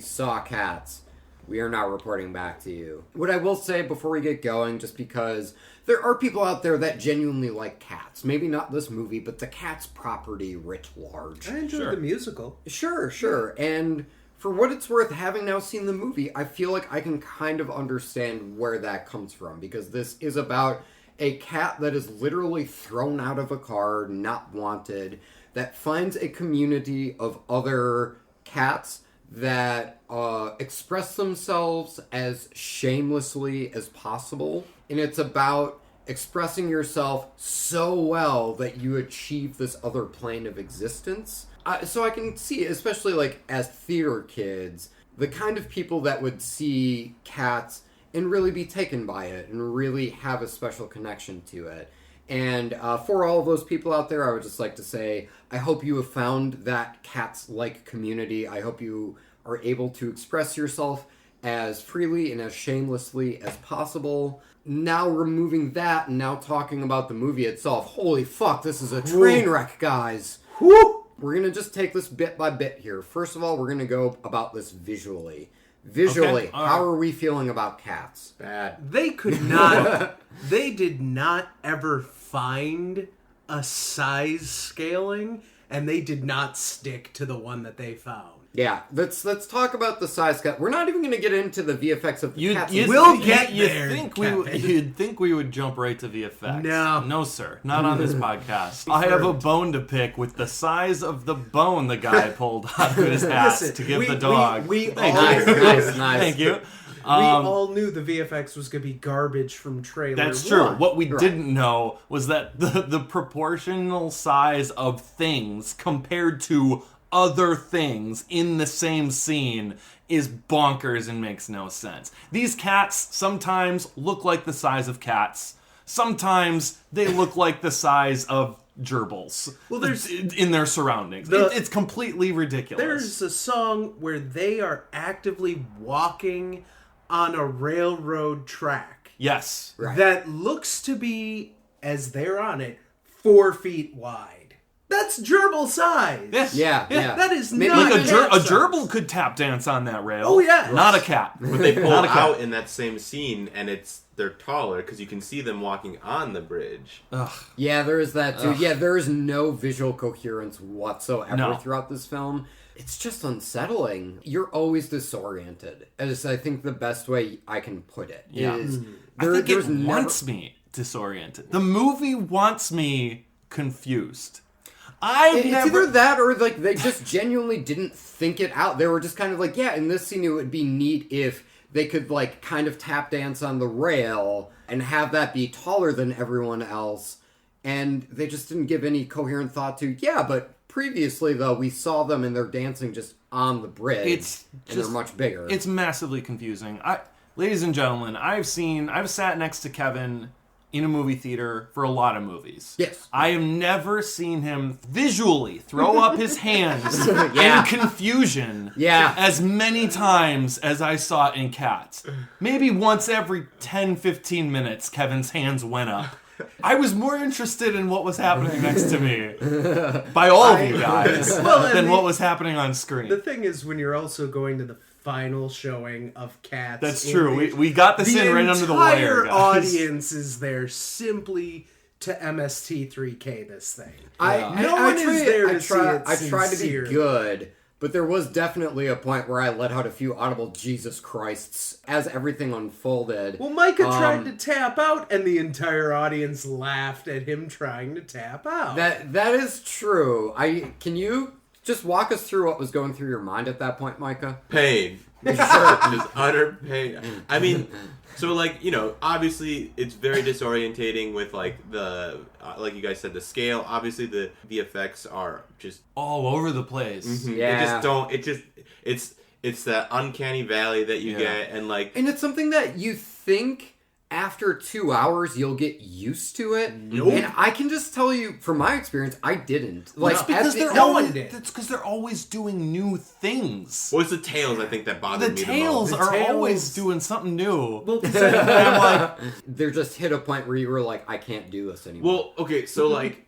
saw Cats. We are now reporting back to you. What I will say before we get going, just because there are people out there that genuinely like Cats. Maybe not this movie, but the Cats property writ large. I enjoyed the musical. Sure. And for what it's worth, having now seen the movie, I feel like I can kind of understand where that comes from. Because this is about a cat that is literally thrown out of a car, not wanted, that finds a community of other cats that express themselves as shamelessly as possible. And it's about expressing yourself so well that you achieve this other plane of existence. So I can see, especially like as theater kids, the kind of people that would see Cats and really be taken by it and really have a special connection to it. And for all of those people out there, I would just like to say, I hope you have found that Cats-like community. I hope you are able to express yourself as freely and as shamelessly as possible. Now removing that and now talking about the movie itself. Holy fuck, this is a train wreck, guys. Woo! We're going to just take this bit by bit here. First of all, we're going to go about this visually. Visually, Okay, how are we feeling about Cats? Bad. They could not. They did not ever find a size scaling, and they did not stick to the one that they found. Yeah, let's talk about the size cut. We're not even going to get into the VFX of the Cats. We'll get there, You'd think we would jump right to VFX. No, sir. Not on this podcast. I have a bone to pick with the size of the bone the guy pulled out of his hat to give the dog. Nice. Thank you. We all knew the VFX was going to be garbage from trailer. That's true. one. What we didn't know was that the proportional size of things compared to other things in the same scene is bonkers and makes no sense. These cats sometimes look like the size of cats. Sometimes they look like the size of gerbils. Well, there's in their surroundings. It's completely ridiculous. There's a song where they are actively walking on a railroad track. Yes. Right. That looks to be, as they're on it, 4 feet wide. That's gerbil size. Yes. Yeah. That is Maybe not Like a cat size. gerbil could tap dance on that rail. Oh, yeah. Not a cat. But they pull Not a cat. out in that same scene, and they're taller because you can see them walking on the bridge. Yeah, there is that too. Yeah, there is no visual coherence whatsoever throughout this film. It's just unsettling. You're always disoriented. As I think the best way I can put it is I think it wants me disoriented. The movie wants me confused. It's either that or like they just genuinely didn't think it out. They were just kind of like, yeah, in this scene it would be neat if they could like kind of tap dance on the rail and have that be taller than everyone else. And they just didn't give any coherent thought to, yeah, but previously though we saw them and they're dancing just on the bridge they're much bigger. It's massively confusing. Ladies and gentlemen, I've sat next to Kevin in a movie theater for a lot of movies. Yes. I have never seen him visually throw up his hands in confusion as many times as I saw it in Cats. Maybe once every 10, 15 minutes, Kevin's hands went up. I was more interested in what was happening next to me by all of you guys than what was happening on screen. The thing is, when you're also going to the final showing of Cats... That's true. We got this in right under the wire, guys. The entire audience is there simply to MST3K this thing. No one is there to see it I tried to be good, but there was definitely a point where I let out a few audible Jesus Christs as everything unfolded. Well, Micah tried to tap out, and the entire audience laughed at him trying to tap out. That is true. Can you just walk us through what was going through your mind at that point, Micah? Pain. Just utter pain. I mean, so like, obviously it's very disorientating with like the, like you guys said, the scale. Obviously the VFX are just all over the place. Mm-hmm. Yeah. It's that uncanny valley that you get, and it's something that you think after 2 hours you'll get used to it. Nope. And I can just tell you from my experience, I didn't. Like, it's because That's because they're always doing new things. Well, it's the tails, I think, that bother me the most. The tails are always doing something new. Well, I'm like, they're just hit a point where you were like, I can't do this anymore. Well, okay, so like,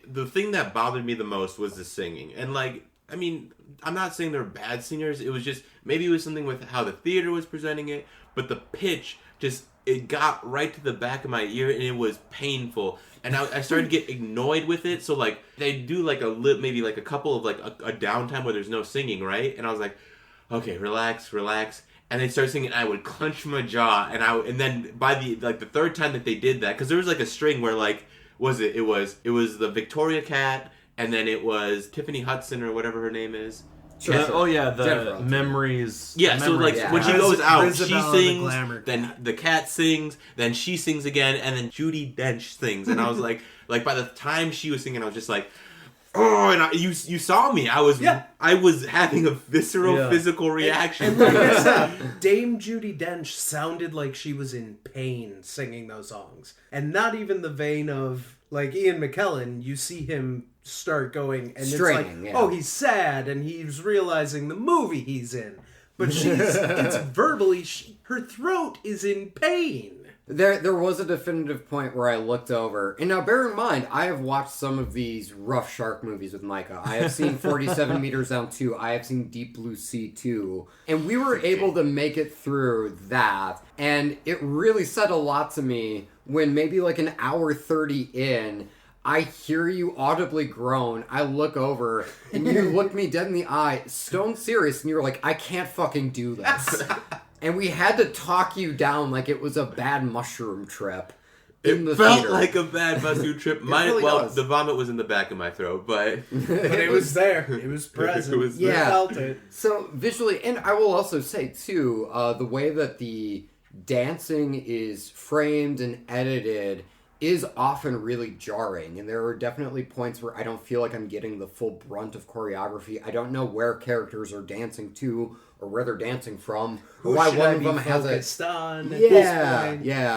the thing that bothered me the most was the singing. And like, I mean, I'm not saying they're bad singers. It was just, maybe it was something with how the theater was presenting it, but the pitch just, it got right to the back of my ear, and it was painful. And I started to get annoyed with it. So like, they do like maybe like a couple of like a downtime where there's no singing, right? And I was like, okay, relax. And they started singing, and I would clench my jaw, and then by the third time that they did that, because there was like a string where like, it was the Victoria Cat, and then it was Tiffany Hudson or whatever her name is. Sure. The memories. Yeah, so like when she goes out, she sings, the then the cat sings, then she sings again, and then Judi Dench sings. And I was like by the time she was singing, I was just like, oh, and you saw me. I was having a visceral physical reaction. And like I said, Dame Judi Dench sounded like she was in pain singing those songs, and not even the vein of like Ian McKellen. You see him start going, and straining, it's like, oh, he's sad, and he's realizing the movie he's in. But it's verbally, her throat is in pain. There was a definitive point where I looked over, and now bear in mind, I have watched some of these rough shark movies with Micah. I have seen 47 Meters Down 2, I have seen Deep Blue Sea 2, and we were able to make it through that, and it really said a lot to me when maybe like an hour 30 in, I hear you audibly groan, I look over, and you look me dead in the eye, stone serious, and you're like, I can't fucking do this. And we had to talk you down like it was a bad mushroom trip. It felt like a bad mushroom trip. The vomit was in the back of my throat, but it was there. It was present. I felt it. So visually, and I will also say too, the way that the dancing is framed and edited is often really jarring, and there are definitely points where I don't feel like I'm getting the full brunt of choreography. I don't know where characters are dancing to or where they're dancing from, or why one of them has a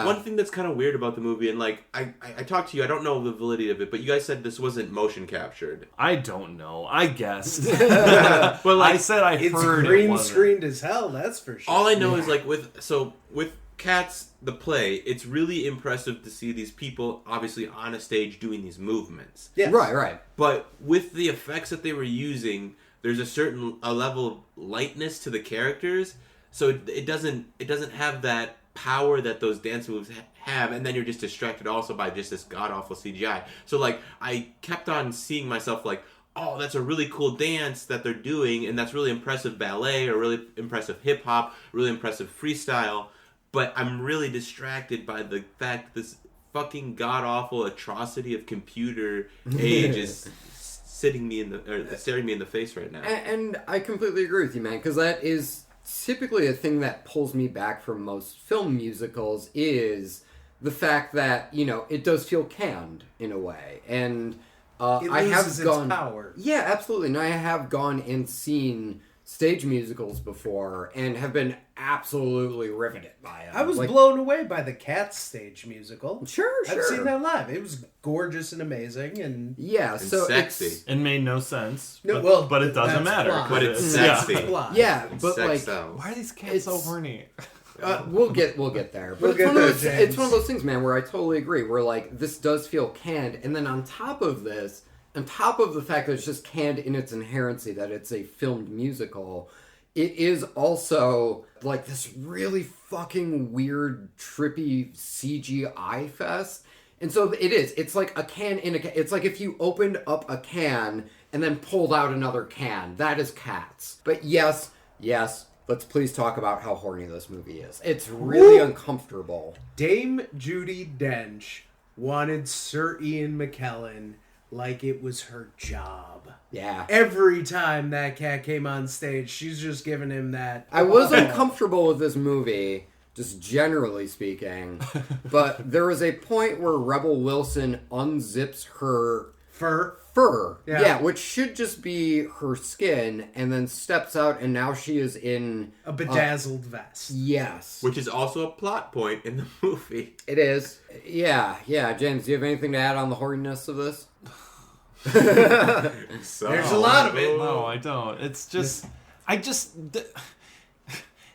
One thing that's kind of weird about the movie, and like I talked to you, I don't know the validity of it, but you guys said this wasn't motion captured. I don't know. I guessed. But like I said, I heard it's green screened as hell. That's for sure. All I know is like with Cats, the play, it's really impressive to see these people obviously on a stage doing these movements. Yeah, right. But with the effects that they were using, there's a level of lightness to the characters, so it doesn't have that power that those dance moves have, and then you're just distracted also by just this god awful CGI. So like I kept on seeing myself like, oh, that's a really cool dance that they're doing, and that's really impressive ballet or really impressive hip hop, really impressive freestyle. But I'm really distracted by the fact this fucking god-awful atrocity of computer age is staring me in the face right now. And I completely agree with you, man, because that is typically a thing that pulls me back from most film musicals is the fact that, you know, it does feel canned in a way. And I have gone... its power. Yeah, absolutely. And I have gone and seen stage musicals before and have been absolutely riveted by them. I was blown away by the Cats stage musical. Sure. I've seen that live. It was gorgeous and amazing, and so sexy. It made no sense. No, but it doesn't matter. Plot. But it's sexy. Yeah, but like, why are these cats so horny? We'll get there. But it's one of those things, man, where I totally agree. Where like this does feel canned, and then on top of this. On top of the fact that it's just canned in its inherency, that it's a filmed musical, it is also like this really fucking weird, trippy CGI fest. And so it is. It's like a can in a can. It's like if you opened up a can and then pulled out another can. That is Cats. But yes, let's please talk about how horny this movie is. It's really uncomfortable. Dame Judi Dench wanted Sir Ian McKellen like it was her job. Yeah. Every time that cat came on stage, she's just giving him that. I was uncomfortable with this movie, just generally speaking, but there was a point where Rebel Wilson unzips her fur. Yeah, which should just be her skin, and then steps out, and now she is in a bedazzled vest. Yes. Which is also a plot point in the movie. It is. Yeah. James, do you have anything to add on the horniness of this? There's a lot of it. No, I don't. It's just...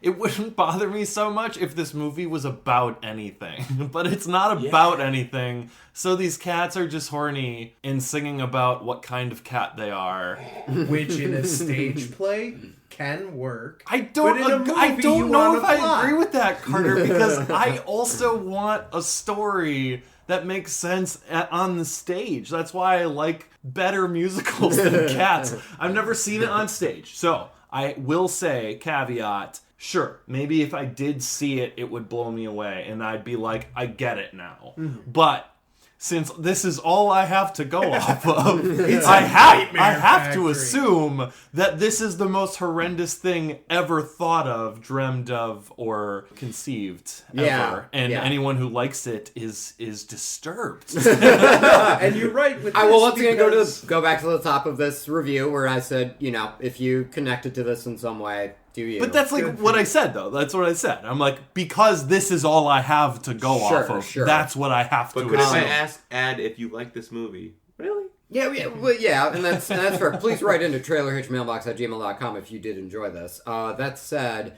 It wouldn't bother me so much if this movie was about anything. But it's not about anything. So these cats are just horny and singing about what kind of cat they are. Which in a stage play can work. I don't know if I agree with that, Carter, because I also want a story that makes sense on the stage. That's why I like better musicals than Cats. I've never seen it on stage. So I will say, caveat, sure, maybe if I did see it, it would blow me away, and I'd be like, I get it now. Mm-hmm. But since this is all I have to go off of, I have to assume that this is the most horrendous thing ever thought of, dreamed of, or conceived ever. And anyone who likes it is disturbed. And you're right with I will once again go back to the top of this review where I said, you know, if you connected to this in some way, do you? But that's like what I said, though. That's what I said. I'm like, because this is all I have to go off of, that's what I have to assume. But could I ask, if you like this movie? Really? Yeah, and that's fair. Please write into trailerhitchmailbox@gmail.com if you did enjoy this. That said,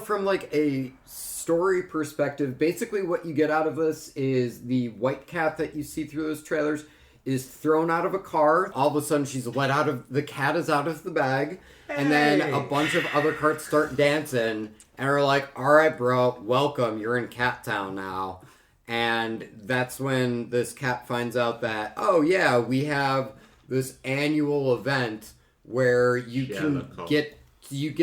from like a story perspective, basically what you get out of this is the white cat that you see through those trailers is thrown out of a car. All of a sudden she's let out of, the cat is out of the bag. And then a bunch of other carts start dancing and are like, all right, bro, welcome. You're in Cat Town now. And that's when this cat finds out that, oh, yeah, we have this annual event where you get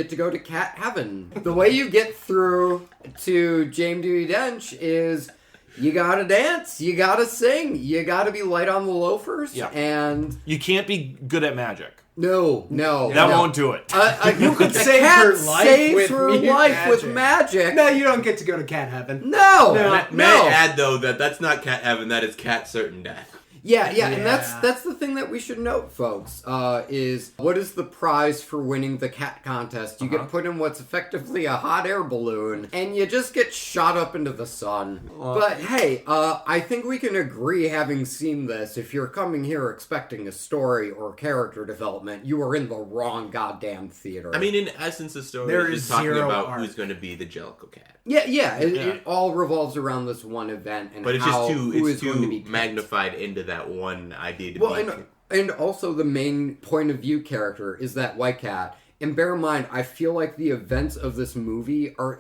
to go to cat heaven. The way you get through to Jame Judi Dench is you gotta dance, you gotta sing, you gotta be light on the loafers, and you can't be good at magic. No. That won't do it. You could save her life with magic. No, you don't get to go to cat heaven. No. May I add, though, that's not cat heaven, that is cat certain death. Yeah, and that's the thing that we should note, folks, is what is the prize for winning the cat contest? You get put in what's effectively a hot air balloon, and you just get shot up into the sun. But hey, I think we can agree, having seen this, if you're coming here expecting a story or character development, you are in the wrong goddamn theater. I mean, in essence, the story is talking about who's going to be the Jellicle cat. It all revolves around this one event, and but it's how, just who is going to be magnified into that one idea to be. And also the main point of view character is that white cat. And bear in mind, I feel like the events of this movie are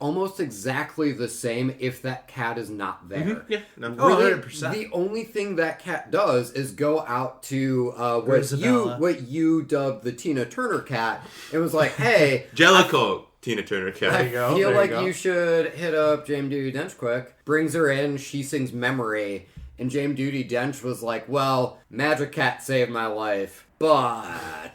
almost exactly the same if that cat is not there. Mm-hmm. Yeah, really, 100%. The only thing that cat does is go out to what you dubbed the Tina Turner cat. It was like, hey, Jellicle. Tina Turner cat. I feel like you should hit up Jame Judi Dench quick. Brings her in. She sings Memory. And Judi Dench was like, well, Magic Cat saved my life, but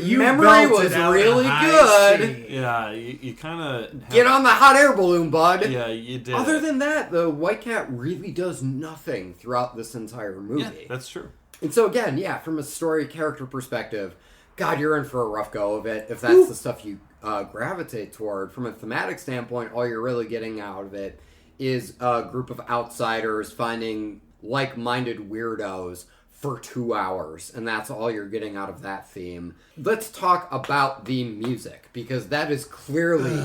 you memory belted was out a really high good. C. Yeah, you kind of... Get on the hot air balloon, bud. Yeah, you did. Other than that, the White Cat really does nothing throughout this entire movie. Yeah, that's true. And so again, yeah, from a story character perspective, God, you're in for a rough go of it if that's the stuff you gravitate toward. From a thematic standpoint, all you're really getting out of it is a group of outsiders finding like-minded weirdos for 2 hours, and that's all you're getting out of that theme. Let's talk about the music, because that is clearly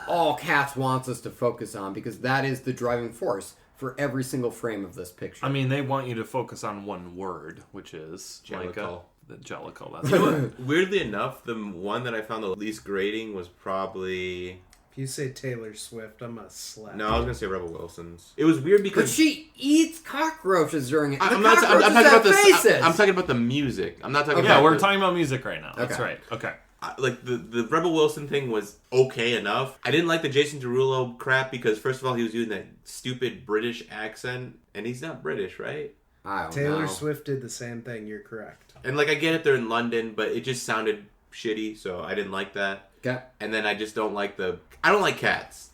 all Cats wants us to focus on, because that is the driving force for every single frame of this picture. I mean, they want you to focus on one word, which is Jellicle. The Jellicle. That's You know what? Weirdly enough, the one that I found the least grating was probably... If you say Taylor Swift, I'm gonna slap. No, I was gonna say Rebel Wilson's. It was weird because but she eats cockroaches during it. I'm The talking cockroaches about have faces. I'm talking about the music. I'm not talking Yeah, about we're talking about music right now. That's Okay. right. Okay. like the Rebel Wilson thing was okay enough. I didn't like the Jason Derulo crap because first of all he was using that stupid British accent, and he's not British, right? I don't Taylor know. Swift did the same thing. You're correct. And like I get it, they're in London, but it just sounded shitty, so I didn't like that. Okay. And then I just don't like I don't like cats.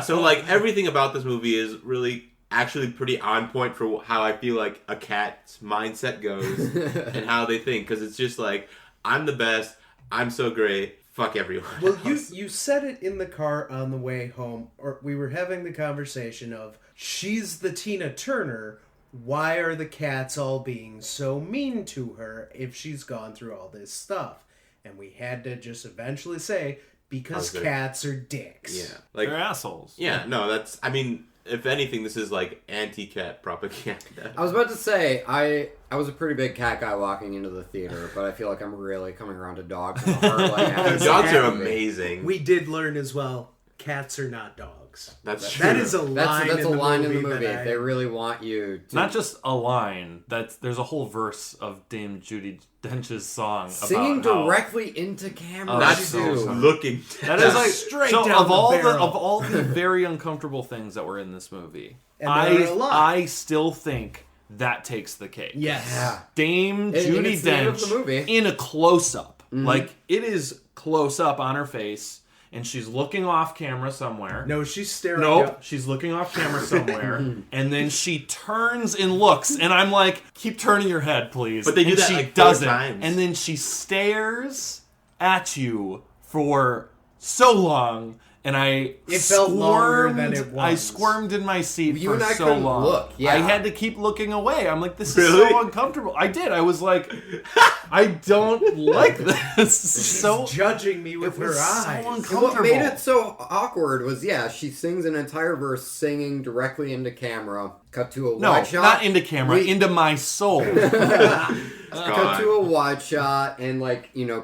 So like everything about this movie is really actually pretty on point for how I feel like a cat's mindset goes and how they think, because it's just like, I'm the best, I'm so great, fuck everyone Well, else. you said it in the car on the way home, or we were having the conversation of, she's the Tina Turner, why are the cats all being so mean to her if she's gone through all this stuff? And we had to just eventually say, because cats are dicks. Yeah, like They're assholes. Yeah, no, that's. I mean, if anything, this is like anti-cat propaganda. I was about to say, I was a pretty big cat guy walking into the theater, but I feel like I'm really coming around to dogs. In a hard way after this Dogs are movie. amazing. We did learn as well, cats are not dogs. That's true. That is a line, That's a line in the that movie. I- They really want you to... Not just a line. There's a whole verse of Dame Judi Dench's song Singing about how, directly into camera. Oh, Not that's too. so looking. That is like Straight so down of the all barrel. of all the very uncomfortable things that were in this movie. And there are a lot. I still think that takes the cake. Yes. Yeah. Dame And Judi it's the end of the Dench movie. in a close up. Like it is close up on her face, and she's looking off camera somewhere. No, she's staring Nope, up. she's looking off camera somewhere, and then she turns and looks, and I'm like, "Keep turning your head, please." But they do and that, she like, 4 doesn't, times. and then she stares at you for so long, and I It felt longer than squirmed- it was. I squirmed in my seat You for and I so couldn't long. look, yeah. I had to keep looking away. I'm like, this is Really? so uncomfortable. I did. I was like, I don't like this. So judging me with it was her so eyes. And uncomfortable. what made it so awkward was, she sings an entire verse singing directly into camera. Cut to a No, wide shot. not into camera, We- into my soul. Cut to a wide shot and,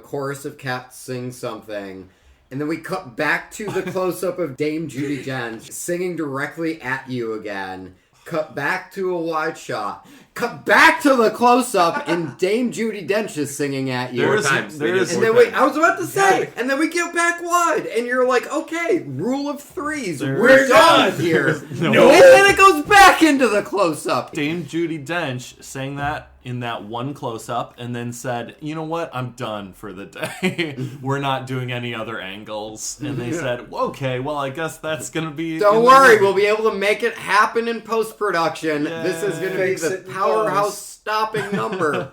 chorus of cats sing something. And then we cut back to the close-up of Dame Judi Dench singing directly at you again. Cut back to a wide shot. Cut back to the close-up and Dame Judi Dench is singing at you. There's- 4 times. They did there's- And 4 then times. I was about to say, and then we get back wide, and you're like, okay, rule of threes, We're we're done done. here. No. And then it goes back into the close-up. Dame Judi Dench sang that in that one close-up and then said, you know what, I'm done for the day. We're not doing any other angles. And they said, okay, well, I guess that's going to be... Don't in the worry, movie." we'll be able to make it happen in post-production. This is going to be Fix the it in powerhouse post. stopping number.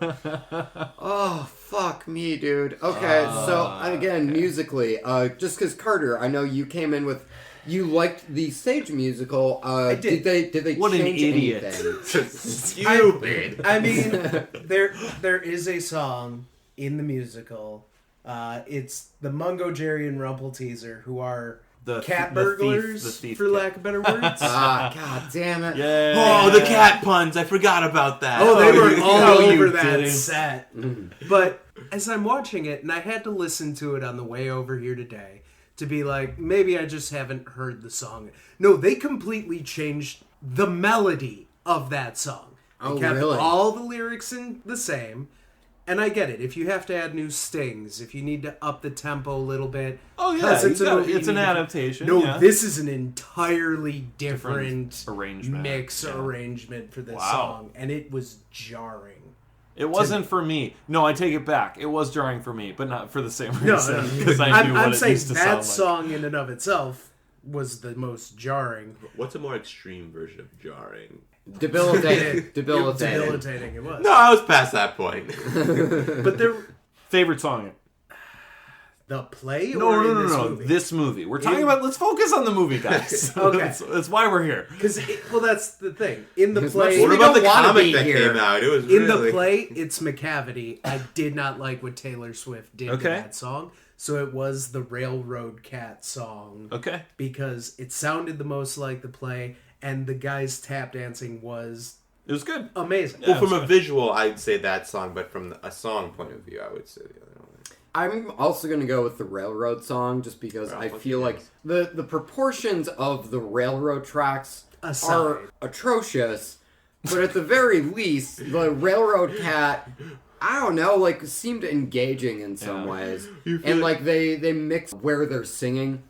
Oh, fuck me, dude. Okay, so again, musically, just because Carter, I know you came in with... You liked the stage musical. I did. Did they What an change idiot. anything? Stupid. I mean, there is a song in the musical. It's the Mungo, Jerry, and Rumple Teaser, who are The cat the thief- burglars, the thief for cat. lack of better words. God damn it. Yeah. Oh, the cat puns! I forgot about that. Oh, they were you- all no, you over that didn't. set. But as I'm watching it, and I had to listen to it on the way over here today, to be like, maybe I just haven't heard the song. No, they completely changed the melody of that song. They Oh, kept really? all the lyrics in the same, And I get it. If you have to add new stings, if you need to up the tempo a little bit. Oh, yeah. It's an adaptation. No, this is an entirely different arrangement. Arrangement for this song. And it was jarring. It wasn't for me. No, I take it back. It was jarring for me, but not for the same reason. Because I knew what it used to sound like. That song in and of itself was the most jarring. What's a more extreme version of jarring? Debilitating. Debilitating it was. No, I was past that point. But their favorite song. The play? No. Movie? This movie. We're talking about. Let's focus on the movie, guys. Okay, that's why we're here. Because that's the thing. In the play, what about the comic that came out? It was in the play. It's McCavity. I did not like what Taylor Swift did to that song, so it was the Railroad Cat song. Okay, because it sounded the most like the play, and the guy's tap dancing was. It was good, amazing. Well, from a visual, I'd say that song, but from a song point of view, I would say the other one. I'm also going to go with the Railroad song just because I feel like the proportions of the railroad tracks are atrocious, but at the very least, the Railroad Cat, I don't know, like, seemed engaging in some ways. And, like, they mix where they're singing.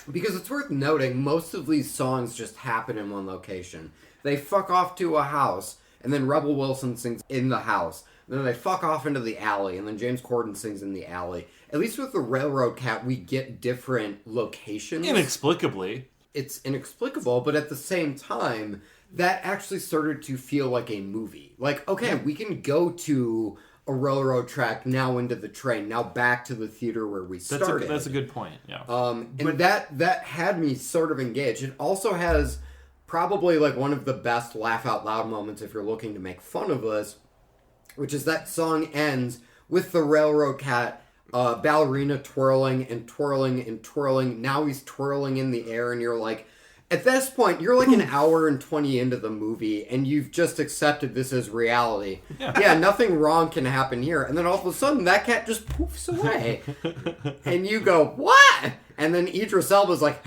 Because it's worth noting, most of these songs just happen in one location. They fuck off to a house, and then Rebel Wilson sings in the house. Then they fuck off into the alley, and then James Corden sings in the alley. At least with the Railroad Cat, we get different locations. Inexplicably. It's inexplicable, but at the same time, that actually started to feel like a movie. Like, okay, we can go to a railroad track, now into the train, now back to the theater where we started. That's a good point, yeah. But that had me sort of engaged. It also has probably like one of the best laugh out loud moments if you're looking to make fun of us, which is that song ends with the Railroad Cat ballerina twirling and twirling and twirling. Now he's twirling in the air, and you're like, at this point, you're like an hour and 20 into the movie, and you've just accepted this as reality. Yeah, nothing wrong can happen here. And then all of a sudden, that cat just poofs away. And you go, what? And then Idris Elba's like,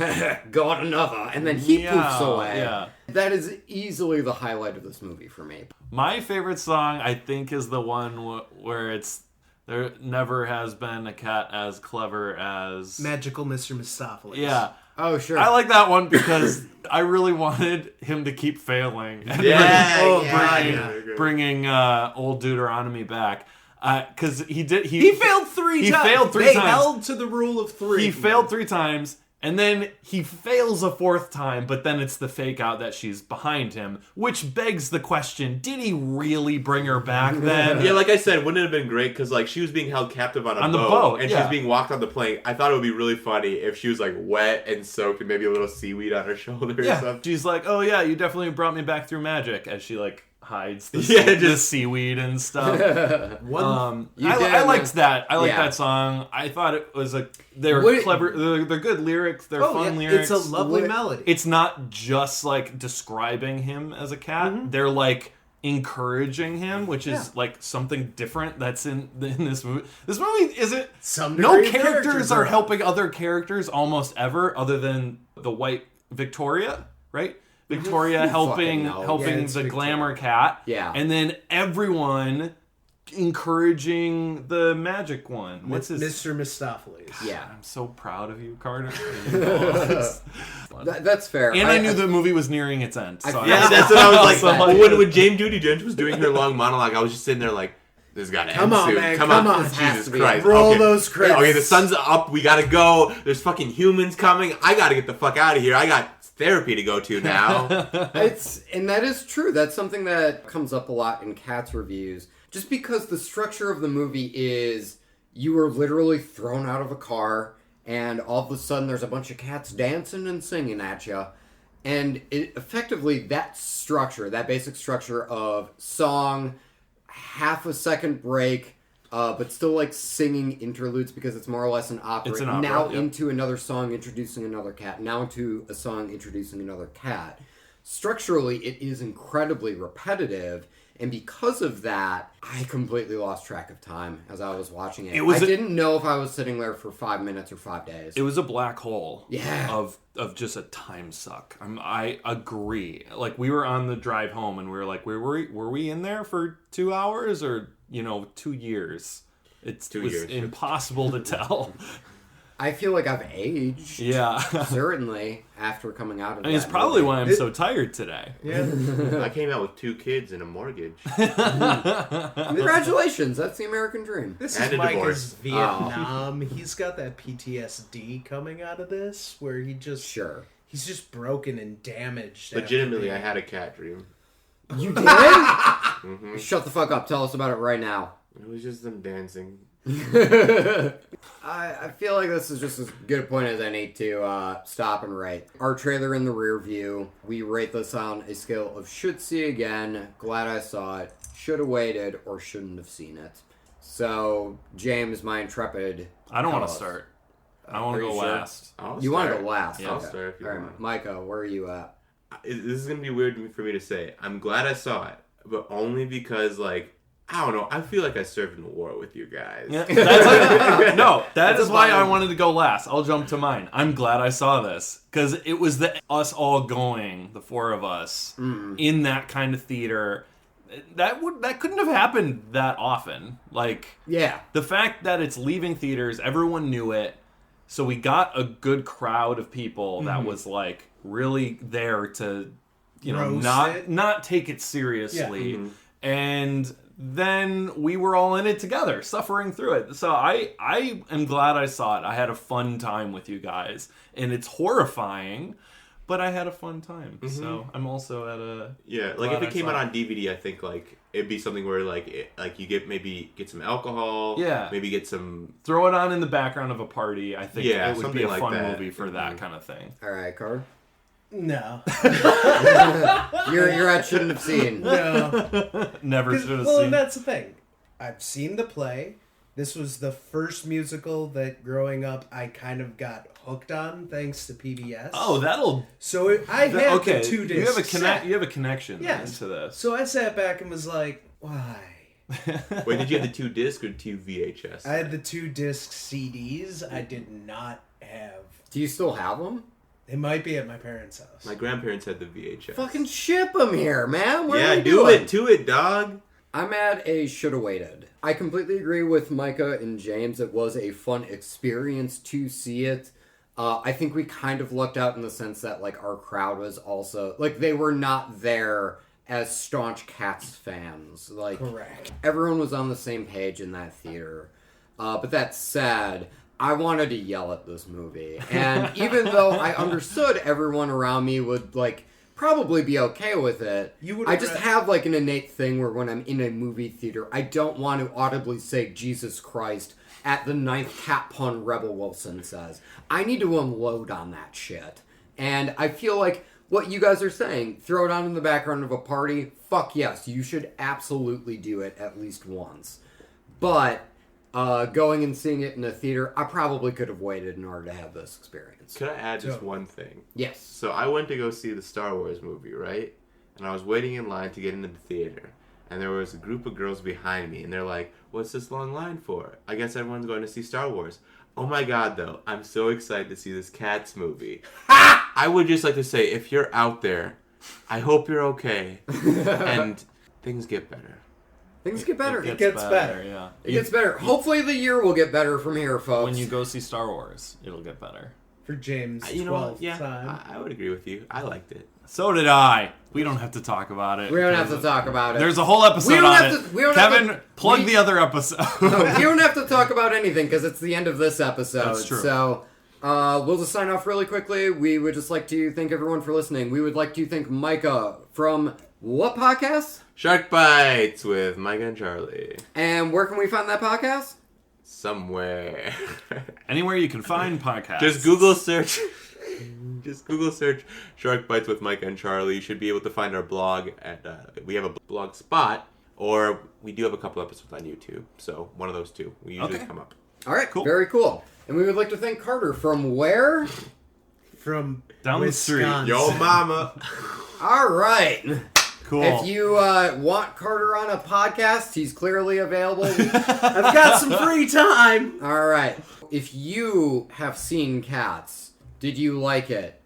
got another. And then he poofs away. Yeah. That is easily the highlight of this movie for me. My favorite song, I think, is the one where it's there never has been a cat as clever as Magical Mr. Mistopheles. Yeah. Oh, sure. I like that one because I really wanted him to keep failing. Bringing old Deuteronomy back. Because he failed 3 times. He failed 3 times. They held to the rule of 3. He failed 3 times. And then he fails a 4th time, but then it's the fake out that she's behind him, which begs the question, did he really bring her back then? Yeah, like I said, wouldn't it have been great? Because like she was being held captive on a boat, and she's being walked on the plane. I thought it would be really funny if she was like wet and soaked and maybe a little seaweed on her shoulder or something. She's like, oh yeah, you definitely brought me back through magic, as she like hides the seaweed and stuff. I liked that. I liked that song. I thought it was they're clever. They're good lyrics. They're fun lyrics. It's a lovely melody. It's not just like describing him as a cat. Mm-hmm. They're like encouraging him, which is like something different that's in this movie. This movie isn't. No characters are helping other characters almost ever, other than the white Victoria, right? Victoria helping the glamour cat. Yeah. And then everyone encouraging the magic one. What's his Mr. Mistopheles. Yeah. I'm so proud of you, Carter. That's fair. And I knew the movie was nearing its end. So that's what I was like. When Judi Dench was doing her long monologue, I was just sitting there like, this has got to end soon. Man, come on. Jesus Christ. Roll those credits. Okay, the sun's up. We got to go. There's fucking humans coming. I got to get the fuck out of here. I got therapy to go to now. And that is true. That's something that comes up a lot in Cats reviews. Just because the structure of the movie is you are literally thrown out of a car and all of a sudden there's a bunch of cats dancing and singing at you. And it effectively, that structure, that basic structure of song, half a second break, but still like singing interludes because it's more or less an opera. It's an opera, now into another song introducing another cat. Now into a song introducing another cat. Structurally, it is incredibly repetitive. And because of that, I completely lost track of time as I was watching it. I didn't know if I was sitting there for 5 minutes or 5 days. It was a black hole. Yeah. Of just a time suck. I agree. Like, we were on the drive home and we were like, were we in there for 2 hours or, 2 years? It was impossible to tell. I feel like I've aged. Yeah. Certainly, after coming out of that It's probably movie. why I'm so tired today. Yeah. I came out with 2 kids and a mortgage. Congratulations, that's the American dream. This And is a Micah's divorce. Vietnam. He's got that PTSD coming out of this, where he's just broken and damaged. Legitimately, I had a cat dream. You did? Mm-hmm. Shut the fuck up. Tell us about it right now. It was just them dancing. I feel like this is just as good a point as any to stop and rate. Our trailer in the rear view, we rate this on a scale of should see again, glad I saw it, should have waited, or shouldn't have seen it. So, James, my intrepid... I don't want to start. I want to go last. You want to go last? Yeah, I'll okay. start if you want. Micah, where are you at? This is going to be weird for me to say. I'm glad I saw it, but only because, I don't know. I feel like I served in the war with you guys. Yeah, that is why I wanted to go last. I'll jump to mine. I'm glad I saw this because it was us all going, the 4 of us, in that kind of theater. That couldn't have happened that often. The fact that it's leaving theaters, everyone knew it, so we got a good crowd of people that was really there to, not take it seriously, and then we were all in it together, suffering through it. So I am glad I saw it. I had a fun time with you guys. And it's horrifying, but I had a fun time. Mm-hmm. So I'm also at a... Yeah, if it came out on DVD, I think, it'd be something where, you get some alcohol. Yeah. Maybe get some... Throw it on in the background of a party. I think it would be a fun movie for mm-hmm. that kind of thing. All right, Carter? No. You're at shouldn't have seen. No. Never should have seen. seen. And that's the thing. I've seen the play. This was the first musical that growing up I kind of got hooked on thanks to PBS. Oh, that'll... So I had the 2 discs. You have a connection into this. So I sat back and was like, why? Wait, did you have the 2 disc or 2 VHS? I had the 2 disc CDs. I did not have... Do you still have them? It might be at my parents' house. My grandparents had the VHS. Fucking ship them here, man. What are we do doing? it to it, dog. I'm at a shoulda waited. I completely agree with Micah and James. It was a fun experience to see it. I think we kind of lucked out in the sense that our crowd was also they were not there as staunch Cats fans. Correct. Everyone was on the same page in that theater. But that said, I wanted to yell at this movie. And even though I understood everyone around me would, probably be okay with it, I just have, an innate thing where when I'm in a movie theater, I don't want to audibly say Jesus Christ at the 9th cat pun Rebel Wilson says. I need to unload on that shit. And I feel like what you guys are saying, throw it on in the background of a party, fuck yes, you should absolutely do it at least once. But... going and seeing it in a theater, I probably could have waited in order to have this experience. Could I add just one thing? Yes. So I went to go see the Star Wars movie, right? And I was waiting in line to get into the theater. And there was a group of girls behind me. And they're like, what's this long line for? I guess everyone's going to see Star Wars. Oh my god, though. I'm so excited to see this Cats movie. I would just like to say, if you're out there, I hope you're okay. And things get better. Things get better. It gets better. Yeah. It gets better. Hopefully the year will get better from here, folks. When you go see Star Wars, it'll get better. For James' 12th time. I would agree with you. I liked it. So did I. We don't have to talk about it. We don't have to talk about it. There's a whole episode on it. Kevin, plug the other episode. No, we don't have to talk about anything because it's the end of this episode. That's true. So we'll just sign off really quickly. We would just like to thank everyone for listening. We would like to thank Micah from what podcast? Shark Bites with Micah and Charlie. And where can we find that podcast? Somewhere. Anywhere you can find podcasts. Just Google search Shark Bites with Micah and Charlie. You should be able to find our blog at we have a blog spot, or we do have a couple episodes on YouTube. So one of those two we usually come up. All right, cool. Very cool. And we would like to thank Carter from where? From down Wisconsin. the street. Yo mama. All right. Cool. If you want Carter on a podcast, he's clearly available. I've got some free time. All right. If you have seen Cats, did you like it?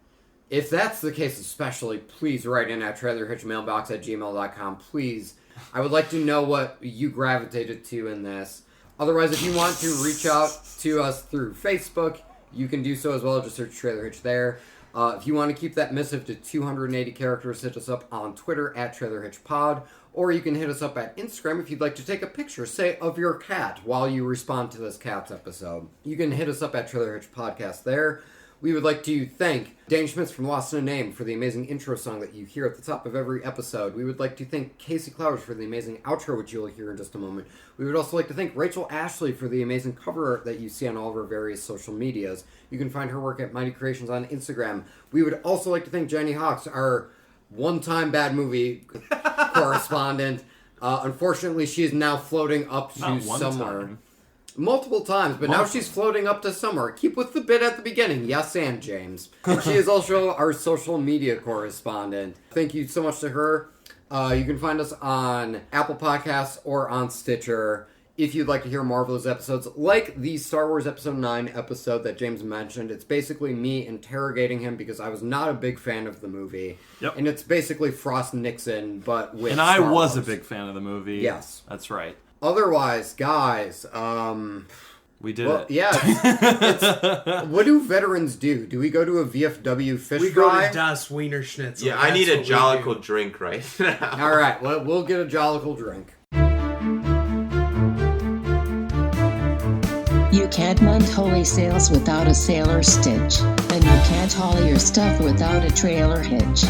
If that's the case especially, please write in at trailerhitchmailbox@gmail.com. Please. I would like to know what you gravitated to in this. Otherwise, if you want to reach out to us through Facebook, you can do so as well. Just search Trailer Hitch there. If you want to keep that missive to 280 characters, hit us up on Twitter at TrailerHitchPod, or you can hit us up at Instagram if you'd like to take a picture, say, of your cat while you respond to this Cats episode. You can hit us up at Trailer Hitch Podcast there. We would like to thank Dane Schmitz from Lost in a Name for the amazing intro song that you hear at the top of every episode. We would like to thank Casey Clowers for the amazing outro, which you'll hear in just a moment. We would also like to thank Rachel Ashley for the amazing cover art that you see on all of our various social medias. You can find her work at Mighty Creations on Instagram. We would also like to thank Jenny Hawks, our one-time bad movie correspondent. Unfortunately, she is now floating up to somewhere. Time. Multiple times, but now she's floating up to somewhere. Keep with the bit at the beginning. Yes, and James. And she is also our social media correspondent. Thank you so much to her. You can find us on Apple Podcasts or on Stitcher. If you'd like to hear more of those episodes, like the Star Wars Episode 9 episode that James mentioned, it's basically me interrogating him because I was not a big fan of the movie. Yep. And it's basically Frost Nixon, but with And Star I was Wars. a big fan of the movie. Yes. That's right. Otherwise, guys, we did well, it. yeah. It's, what do veterans do? Do we go to a VFW fish We fry? go to Das Wiener Schnitzel. Yeah, I need a That's what we Jollicle do. drink right now. All right, well, we'll get a Jollicle drink. You can't mount holy sails without a sailor stitch, and you can't haul your stuff without a trailer hitch.